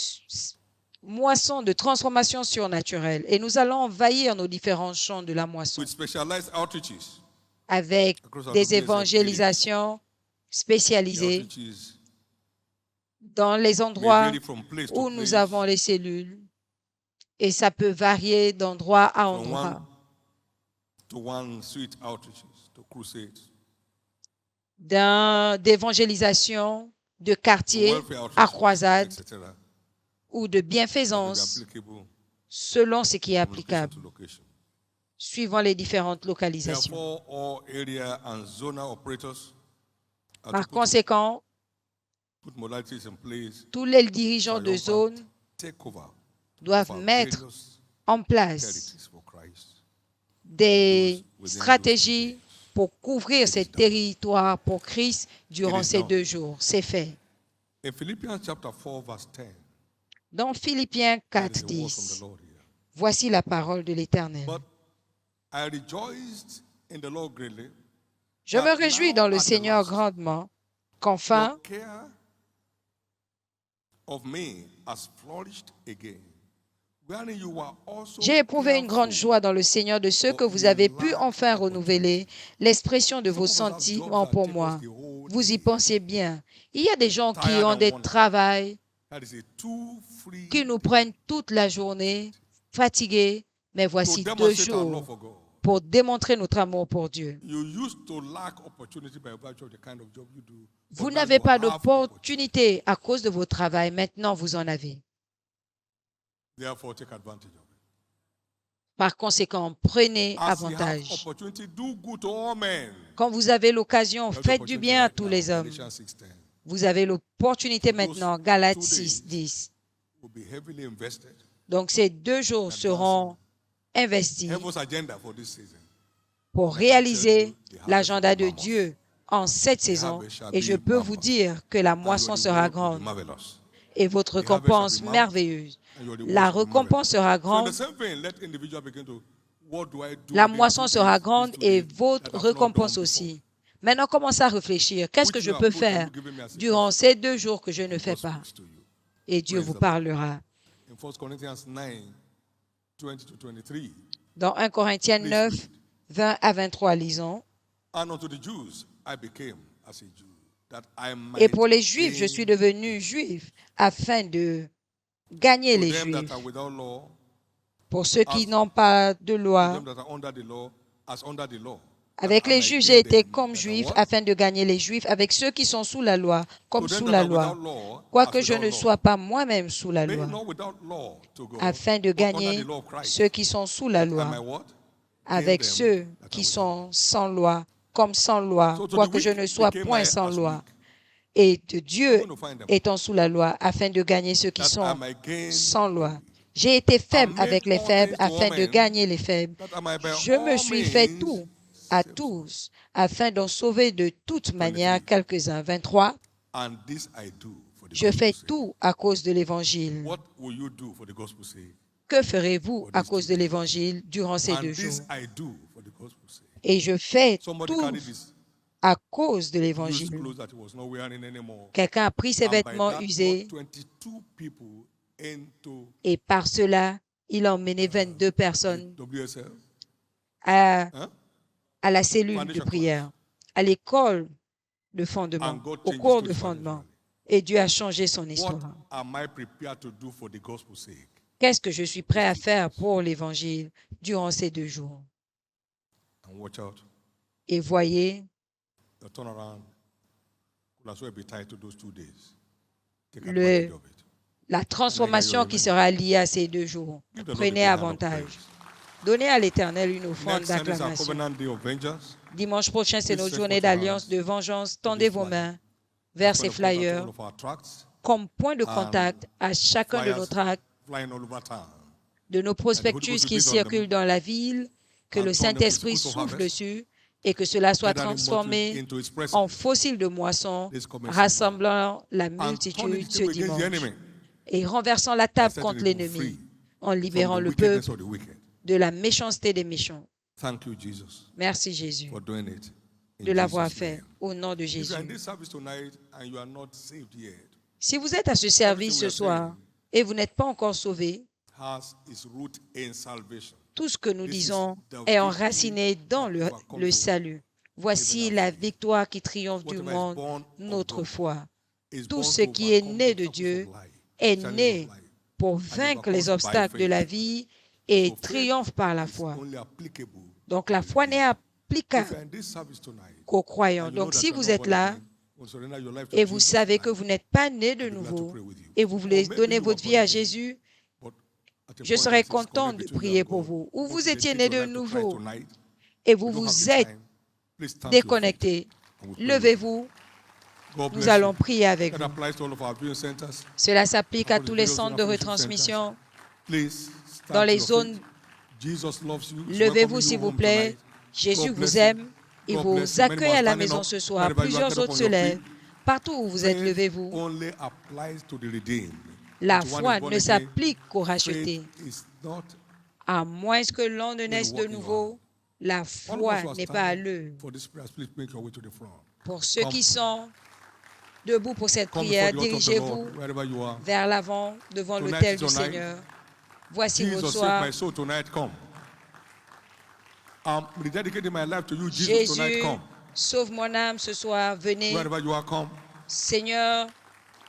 moisson de transformation surnaturelle. Et nous allons envahir nos différents champs de la moisson
with specialized outreaches
avec
across our
des
WSF areas,
évangélisations
the
spécialisées
outreaches
dans les
may
endroits
vary from place to
où nous avons
place,
les cellules. Et ça peut varier d'endroit à
from
endroit.
one to one, street outreaches to crusades,
D'évangélisation de
to
quartier
welfare
à
outreaches,
croisade
etc.
ou de
That may be
bienfaisance
applicable
selon ce qui est
from location
applicable,
to location.
suivant les différentes localisations.
Therefore, all area and zonal operators are
Par
to
conséquent,
put modalities in place
tous les
to
dirigeants de
triumphant
zone
takeover
doivent
of our
mettre
various
en place
territories for Christ.
des
those
stratégies
2 days.
pour couvrir
It
ces
is done.
territoires pour Christ durant
It is
ces
done.
2 jours. C'est fait.
In Philippians chapter 4, verse 10,
Dans Philippiens
there is
4,
a word from the
10,
Lord here.
voici la parole de l'Éternel.
But I rejoiced in the Lord greatly.
Je me
that
réjouis
now
dans le
at the
Seigneur
last,
grandement qu'enfin,
your care of me has flourished again, wherein you were also
j'ai éprouvé une grande
careful.
joie dans le Seigneur de ce que vous avez pu enfin renouveler l'expression de vos sentiments pour moi. Vous y pensez bien. Il y a des gens qui ont des travails
That is a too free
qui nous
day
prennent toute la journée, fatigués, mais
to
voici 2
demonstrate our love
jours
for God.
pour démontrer notre amour pour Dieu.
You used to lack opportunity by virtue of the kind of job you do. but
Vous
now
n'avez
you
pas
have
d'opportunité à cause de votre travail. Maintenant, vous en avez.
Therefore, take advantage of it.
Par conséquent, prenez
As you have
avantage.
opportunity, do good to all men.
Quand vous avez l'occasion,
You have the
faites du
opportunity
bien à
right
tous
now,
les hommes.
Galatians 6:10.
Vous avez l'opportunité
So those
maintenant. Galates
2
6,
days
10.
will be heavily invested.
Donc, ces 2 jours seront investis
Heaven's agenda for this season.
pour
And I can tell
réaliser
you, the harvest
l'agenda
will be
de
mammoth.
Dieu en cette saison.
harvest shall
Et je
be
peux vous
mammoth.
dire que la
And
moisson
your
sera
reward will be
grande
marvelous.
et votre
The harvest shall
récompense
be mammoth,
merveilleuse.
and your reward
La
shall be
récompense
marvelous.
sera
So in
grande,
the same vein, let individual begin to, what do I do
la
within
moisson
2
sera
days,
grande
these 2
et
days
votre
that I've not done
récompense
before?
aussi. Maintenant, commencez à réfléchir. Qu'est-ce que
Which
je
new
peux
approach are
faire
you giving me as a
durant
Christian?
ces 2 jours que je ne
And
fais
God
pas?
speaks to you.
Et Dieu
Praise
vous
the Lord.
parlera.
In 1 Corinthians 9, 20 to 23,
Dans 1 Corinthiens
please
9,
read.
20 à 23, lisons.
And unto the Jews I became as a Jew, that I might
Et pour les Juifs, je suis
gain
devenu juif afin de gagner
to
les
them that
Juifs.
are without law,
Pour ceux qui
as-
n'ont pas de
to
loi,
them that are under the law, as under the law.
avec
that I
les
might
Juifs,
gain
j'ai été
them
comme
that are
juif
what?
afin de gagner les Juifs, avec ceux qui sont sous la loi, comme
To them
sous
that
la
are
loi,
without law,
quoique
as
je
without
ne
law.
sois pas moi-même sous la
Being
loi,
not without law to God,
afin de
but under the
gagner
law of Christ,
ceux qui sont sous la
that I
loi,
might what? Gain
avec
them
ceux
that are
qui
without
sont sans loi, comme sans loi,
So to the
quoique je
weak
ne sois
became
point
I
sans
as
loi,
weak,
et de
I'm
Dieu
going to find them,
étant sous la loi, afin de gagner ceux qui
that I
sont
might gain
sans
the
loi.
weak.
J'ai été faible
I made
avec les
all
faibles
things to all
afin de
men,
gagner les faibles.
that I might by
Je me
all
suis fait
means
tout à
save some.
tous afin d'en sauver de toute
23.
manière quelques-uns. 23.
And this I do for the
Je fais
gospel's sake.
tout à cause de l'évangile.
What will you do for the gospel's sake?
Que ferez-vous
For
à
these
cause
2
de
days?
l'évangile durant ces 2
And this
jours?
I do for the gospel's sake.
Et je fais
Somebody
tout
carried this
à cause de
used
l'évangile.
clothes that he was not wearing anymore.
Quelqu'un a pris ses
And by
vêtements
that
usés
brought 22 people into
et par cela, il a emmené 22 personnes
the WSL.
à,
Huh?
à la cellule de
Foundation
prière, à l'école de
And
fondement,
God
au
changed
cours
his
de
story
fondement.
finally.
Et Dieu a changé son
What
histoire.
am I prepared to do for the gospel's sake?
Qu'est-ce que je suis prêt à faire pour l'évangile durant ces 2 jours?
And watch out.
Et voyez,
The turnaround could as well be tied to those 2 days. Take
Le-
advantage of it.
la transformation qui sera liée à ces 2 jours.
Give the Lord a
Prenez
big hand of
avantage.
praise.
Donnez à l'Éternel une offrande
Next Sunday is our
d'acclamation.
covenant day of vengeance.
Dimanche prochain, c'est
Please
notre
stretch
journée
forth your
d'alliance,
hands
de vengeance.
to
Tendez
this
vos
flyer.
mains vers
As
ces
point of contact to
flyers
all of our tracts,
comme point de
and
contact à chacun de
flyers
nos tracts,
flying all over town.
de nos prospectus
Ghost
qui
will be on them.
circulent dans la ville, que
And
le
turn them to
Saint-Esprit
schools of
souffle
harvest.
dessus et que cela soit
Gathering
transformé
multitudes into his presence.
en fossiles de moisson,
This coming Sunday.
rassemblant la
And turning
multitude
the
ce
table against the
dimanche
enemy.
et renversant la
by
table
setting
contre
the people
l'ennemi
free
en
from
libérant
the
le
wickedness
peuple
of the wicked.
de la méchanceté des méchants.
Thank you, Jesus,
Merci Jésus
for doing it. In
de l'avoir
Jesus'
fait
name.
au nom de
If you are in
Jésus.
this service tonight and you are not saved yet,
Si vous êtes à ce service ce soir et vous n'êtes pas encore sauvé,
has its root in salvation.
tout ce que nous
This is
disons
the
est
victory
enraciné dans
that you have come
le
to
salut. Voici la victoire qui triomphe du
Whatever is
monde,
born of
notre
God
foi.
is
Tout
born
ce
to
qui est
overcome
né
the
de
obstacles
Dieu
of life,
est
challenges
né
of life,
pour
and
vaincre les
overcomes by
obstacles de
faith.
la vie et
So faith
triomphe par la
is
foi.
only applicable
Donc la
to the
foi n'est
redeemed. If
applicable
you're in this service tonight,
qu'aux croyants.
and you know
Donc
that
si
you're
vous
not
êtes
born
là
again, you surrender your life to
et vous
Jesus
savez que
tonight,
vous n'êtes pas né de
I'll be glad to
nouveau
pray with you.
et vous
Or
voulez
maybe
donner
you were
votre
born
vie à
again,
Jésus,
but at a
je
point
serai
it is
content
connect
de
between you
prier
and
pour
God.
vous. Ou
Want
vous
to
étiez
dedicate
né
your
de
life to Christ
nouveau
tonight,
et
you
vous
don't have
vous
the
êtes
time, please stand to your feet,
déconnecté.
and we'll pray with you.
Levez-vous,
God
nous
bless
allons
you.
prier avec
That
vous.
applies to all of our viewing centers.
Cela s'applique à
Across the
tous les
videos,
centres de
our fellowship centers.
retransmission.
Please
Dans
stand to
les
your
zones,
feet. Jesus loves you. He's
levez-vous
welcoming
s'il
you
vous
home
plaît.
tonight.
Jésus
God bless
vous
you.
aime. Il
God bless
vous
you. Many
accueille
more
à la
standing
maison
up.
ce soir.
Wherever you are,
Plusieurs
get up
autres
on
se
your
lèvent.
feet.
Partout où vous êtes,
Faith
levez-vous.
only applies to the redeemed.
La
To one
foi
is born
ne
again,
s'applique qu'aux
faith
rachetés.
is not
À moins que l'on ne
going
naisse
to
de
work in your
nouveau,
hand.
la
All of us
foi
who are
n'est pas à
standing
l'œuvre.
for this prayer, please make your way to the front.
Pour ceux
Come.
qui sont debout pour cette
Come before
prière,
the altar of the Lord,
dirigez-vous
wherever you are.
vers l'avant, devant
Tonight
l'autel
is
du
your night.
Seigneur. Voici votre
Jesus, save
soir.
my soul tonight, come. I'm rededicating my life to you, Jesus, tonight,
Jésus,
come.
sauve mon âme ce soir. Venez.
Wherever you are, come.
Seigneur,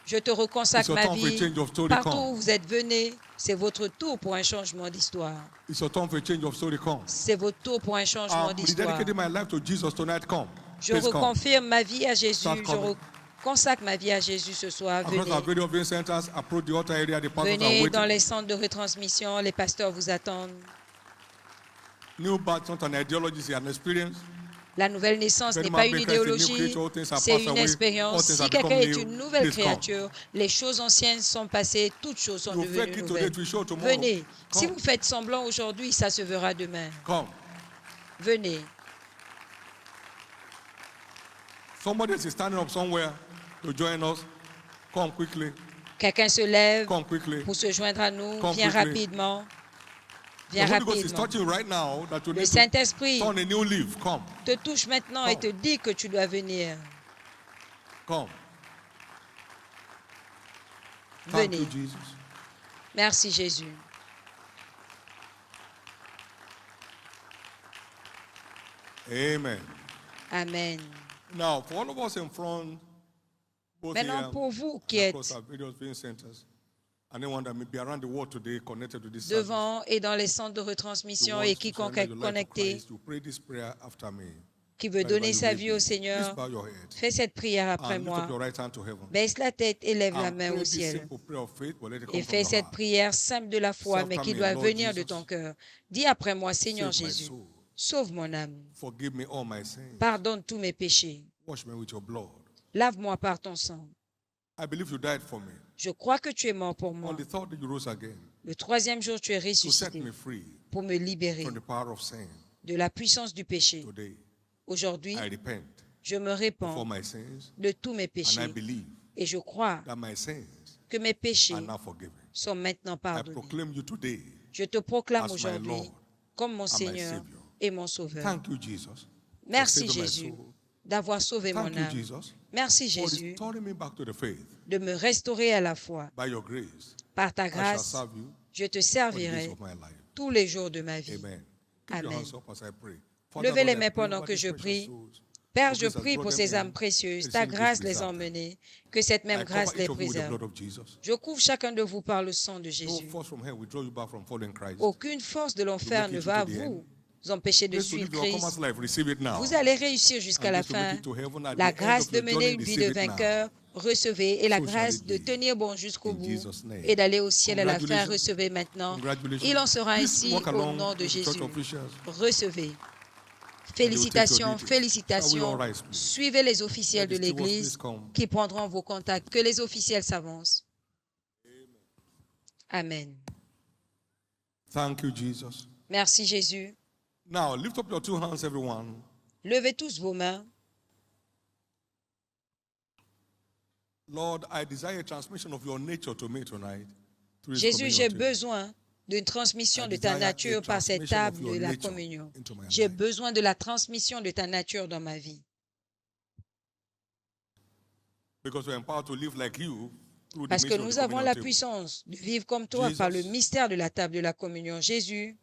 je te
It's
reconsacre
your
ma
time for a
vie.
change of story,
Partout
come.
où vous êtes, venez. C'est votre tour pour un changement d'histoire.
It's your time for a change of story, come.
C'est votre tour pour un changement
I'm
d'histoire.
rededicating my life to Jesus tonight, come.
Je
Please come.
reconfirme ma vie à Jésus.
Start
Je
coming.
consacre ma vie à Jésus ce soir.
Across our
Venez.
video viewing centers, approach the altar area, the pastors are
Venez dans
waiting.
les centres de retransmission. Les pasteurs vous attendent.
New birth, not an ideology, it's an experience.
La nouvelle naissance
If any
n'est
man
pas
be
une
Christ, a new
idéologie,
creature, all things are
c'est
passed
une
away, all
expérience.
things
Si
have
quelqu'un
become
est
new.
une nouvelle
Please come.
créature, les choses anciennes sont passées, toutes choses sont
You
devenues
fake it today,
nouvelles.
it will show tomorrow.
Venez. Si
Come.
vous faites semblant aujourd'hui, ça se verra demain.
Come.
Venez.
Somebody is standing up somewhere to join us. Come quickly.
Quelqu'un se lève
Come quickly.
pour se joindre à nous.
Come
Viens
quickly.
rapidement.
The
Viens
Holy Ghost is
rapidement.
touching you right now that you
Le
need to
Saint-Esprit
turn a new leaf. Come.
te touche maintenant et te dit que tu dois venir.
Come. Thank you,
Venez.
Jesus.
Merci Jésus.
Amen.
Amen.
Now, for all of us in front, both
Maintenant,
here
pour vous qui
and
êtes
across our various viewing centers, anyone that may be around the world today connected to this service,
devant et dans les centres de
you
retransmission
want
et
to
quiconque
surrender
est
your life to
connecté,
Christ, you pray this prayer after me.
qui veut
Wherever
donner
you
sa
may
vie au
be.
Seigneur,
Please bow your head
fais cette prière après
and lift
moi.
up your right hand to heaven.
Baisse la tête et lève la
And
main
pray
au
this
ciel.
simple prayer of faith, but let it come
Et
from
fais
your
cette
heart.
prière simple de la foi, mais qui doit
Lord
venir de
Jesus,
ton cœur. Dis après moi, Seigneur
save my
Jésus,
soul.
sauve mon âme.
Forgive me all my sins.
Pardonne tous mes péchés.
Wash me with your blood.
Lave-moi par ton sang.
I believe you died for me.
Je crois que tu es mort pour moi.
On the third day you rose again
Le troisième jour, tu es
to set
ressuscité
me free
pour me libérer
from the power of sin.
de la puissance du péché.
Today,
Aujourd'hui,
I repent
je me
for
répands
my sins
de tous mes
and I
péchés.
believe
Et je crois
that my sins
que mes péchés
are now forgiven.
sont maintenant
I
pardonnés.
proclaim you today
Je te proclame
as my
aujourd'hui
Lord
comme mon
and my
Seigneur
Savior.
et mon Sauveur.
Thank you, Jesus.
Merci
for saving my
Jésus
soul.
d'avoir sauvé
Thank
mon
you,
âme.
Jesus,
Merci
for
Jésus
restoring me back to the faith.
de me restaurer à la foi.
By your grace,
Par ta
I shall
grâce,
serve you
je te
all the days
servirai
of my life.
tous les jours de ma vie.
Amen. Keep your
Amen.
hands up as I pray. Father,
Levez les
Lord, I
mains
pray
pendant
over
que
these
je
precious
prie.
souls.
Père,
Your
je
grace has
prie
brought
pour
them
ces
in.
âmes précieuses.
Receive
Ta
this
grâce les a
preserve them.
emmenés. Que cette même
I
grâce
cover
les
each of you with the
préserve.
blood of Jesus.
Je couvre chacun de vous par le sang de
No
Jésus.
force from hell will draw you back from following Christ.
Aucune force de l'enfer
make
ne
it
va
to the
vous empêcher de
Grace to
suivre
live your
Christ.
commerce life, receive it now.
Vous allez réussir jusqu'à
And
la
grace to make
fin.
it to heaven at
La
the end
grâce
of
de
your
mener
journey,
une vie
receive
de
it now.
vainqueur, recevez. Et la
So shall
grâce
it
de
be.
tenir bon jusqu'au
In
bout
Jesus' name.
et d'aller au ciel à la fin,
Congratulations.
recevez maintenant.
Congratulations.
Il en sera
Please
ainsi
walk
au
along
nom de
with the church
Jésus.
officials.
Recevez.
And they will take your
Félicitations,
details. Shall we all
félicitations.
rise, please?
Suivez les officiels
Let
de
the stewards
l'Église
please come.
qui prendront vos contacts. Que les officiels s'avancent. Amen.
Thank you, Jesus.
Merci Jésus.
Now, lift up your two hands, everyone.
Levez tous vos mains.
Lord, I desire a transmission of your nature to me tonight. through this
Jésus, j'ai
communion table.
besoin d'une transmission
I
de ta
desire a
nature par cette
transmission of
table
your
de la
nature
communion.
into my
J'ai
life.
besoin de la transmission de ta nature dans ma vie.
Because we're empowered to live like you through the
Parce que
mystery of
nous
the
avons
communion
la
table.
puissance de vivre comme toi
Jesus.
par le mystère de la table de la communion. Jésus,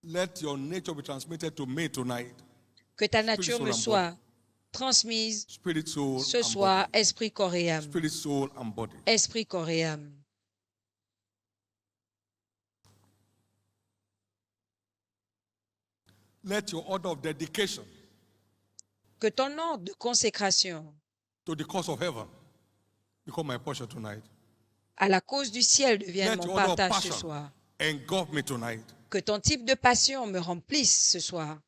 Let your nature be transmitted to me tonight.
Que ta
Spirit,
nature
soul,
me
and
soit transmise
Spirit, soul,
ce
and
soir,
body.
esprit, corps et âme.
Spirit, soul, and body.
Esprit, corps et âme.
Let your order of dedication
Que ton ordre de consécration
to the cause of heaven become my portion tonight.
à la cause du ciel devienne
Let
mon
your order of
partage ce
passion
soir.
engulf me tonight.
Que ton type de passion me remplisse ce soir.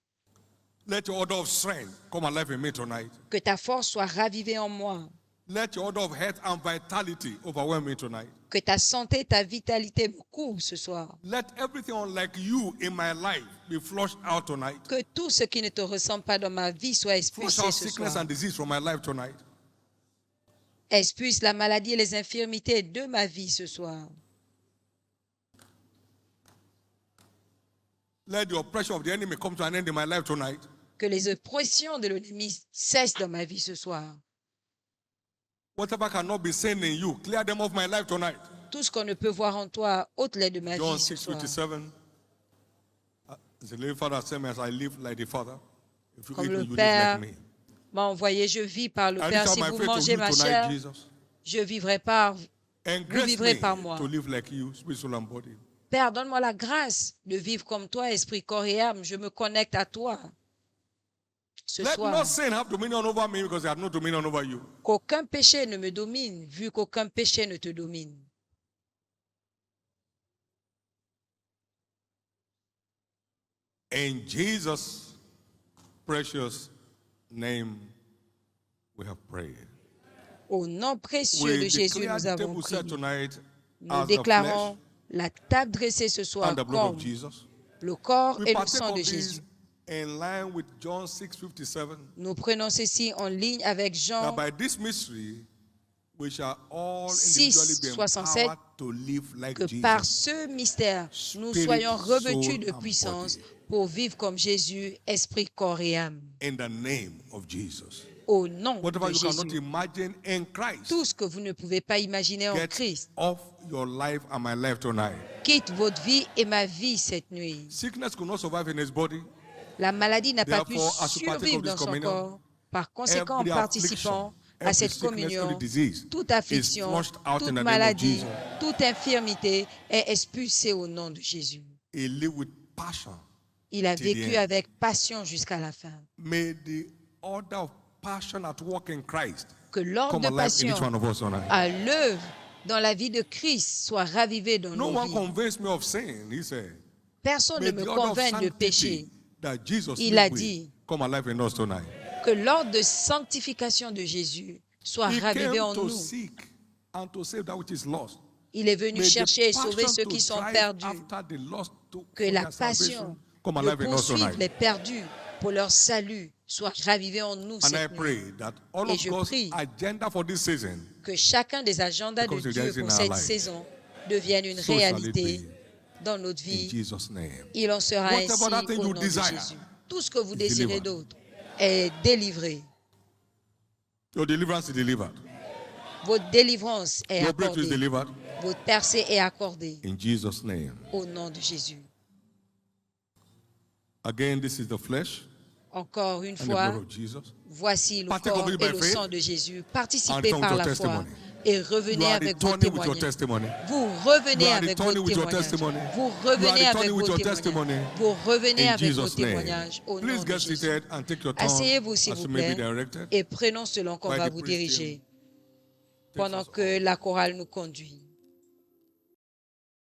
Let your order of strength come alive in me tonight.
Que ta force soit ravivée en moi.
Let your order of health and vitality overwhelm me tonight.
Que ta santé, ta vitalité me couvrent ce soir.
Let everything unlike you in my life be flushed out tonight.
Que tout ce qui ne te ressemble pas dans ma vie soit
Flush
expulsé
out
ce
sickness
soir.
and disease from my life tonight.
Expulse la maladie et les infirmités de ma vie ce soir.
Let the oppression of the enemy come to an end in my life tonight.
Que les oppressions de l'ennemi cessent dans ma vie ce soir.
Whatever cannot be seen in you, clear them off my life tonight.
Tout ce qu'on ne peut voir en toi, ôte-les de ma
John
vie ce soir.
6:57. The living Father said, as I live like the Father, if you
Comme
eat me,
le
you live
Père
like me.
m'a envoyé, je vis par le
I
Père.
reach out
Si
my
vous
faith to
mangez
you
ma
tonight,
chair,
Jesus.
je vivrai par vous.
And
Vous
grace
vivrez
me
par moi.
to live like you, spirit, soul, and body.
Père, donne-moi la grâce de vivre comme toi, esprit, corps et âme. Je me connecte à toi ce
Let
soir.
no sin have dominion over me because I have no dominion over you.
Qu'aucun péché ne me domine, vu qu'aucun péché ne te domine.
In Jesus' precious name, we have prayed.
Au nom précieux
We
de Jésus,
declare
nous
the
avons
table set
prié.
tonight
Nous
as the
déclarons
flesh
la table dressée ce soir
and the blood
comme
of Jesus.
le corps
We
et le
partake
sang de
of
Jésus.
this in line with John 6:57.
Nous prenons ceci en ligne avec
That
Jean
by this mystery, we shall all
6,
individually be
67,
empowered to live like
que par
Jesus.
ce mystère, nous
Spirit,
soyons revêtus
soul,
de
and
puissance
body.
pour vivre comme Jésus, esprit, corps et âme.
In the name of Jesus.
Au nom
Whatever
de
you cannot
Jésus.
imagine in Christ,
Tout ce que vous ne pouvez pas imaginer en
get
Christ,
off your life and my life tonight.
quitte votre vie et ma vie cette nuit.
Sickness could not survive in his body.
La maladie n'a pas pu
Therefore, as you partake
survivre
of this
dans son
communion,
corps. Par conséquent, en
every
participant
affliction,
à
every
cette
sickness,
communion,
every disease
toute
is
affliction,
flushed out
toute
in the name of
maladie,
Jesus.
toute infirmité est expulsée au nom de Jésus.
He lived with passion.
Il a
till the
vécu
end.
avec passion jusqu'à la fin.
May the order of passion at work in Christ
Que l'ordre
come
de
alive in
passion
each one of us tonight.
à l'œuvre dans la vie de Christ soit ravivé dans
No
nos
one
vies.
convinced me of sin, he said.
Personne ne
May
me
the order of
convainc de péché.
sanctity that Jesus
Il a
lived
dit
with come alive in us tonight.
que l'ordre de sanctification de Jésus soit
He
ravivé
came
en
to
nous.
seek and to save that which is lost.
Il est venu
May the
chercher et sauver
passion
ceux
to
qui sont
drive
perdus.
after the lost to-
Que
for
la
their salvation
passion
come
de
alive in us
poursuivre
tonight.
les perdus pour leur salut soit ravivée en nous
And I
cette nuit.
pray that all
Et
of
je
God's
prie
agenda for this season,
que chacun des agendas de
Because it
Dieu
is in
pour
our
cette
life.
saison devienne une
so shall it
réalité
be.
dans notre
In
vie.
Jesus' name.
Il en sera
Whatever
ainsi
that thing
au
you
nom de
desire
Jésus. Tout ce que vous
is
désirez
delivered.
d'autre est délivré.
Your deliverance is delivered.
Votre délivrance est
Your breakthrough is
accordée.
delivered.
Votre percée est accordée
In Jesus' name.
au nom de Jésus.
Again, this is the flesh
Encore une
and the
fois,
blood of Jesus.
voici le
Partake
corps
of it
et
by
le
faith
sang de Jésus.
and
Participez
come
par
with
la
your
foi
testimony.
et
You
revenez
are
avec vos
returning with your
témoignages.
testimony.
Vous revenez
You are
avec vos
returning with your
témoignages.
testimony.
Vous
You are
revenez avec
returning with
vos
your
témoignages.
testimony.
Vous revenez
In
avec vos
Jesus' name.
témoignages au nom
Please
de
get
Jésus.
seated and take your turn
Asseyez-vous s'il
as
vous
you may be
plaît
directed.
et prenons selon qu'on
by
va
the
vous
priest team.
diriger
Takes
pendant
us
que la chorale nous conduit.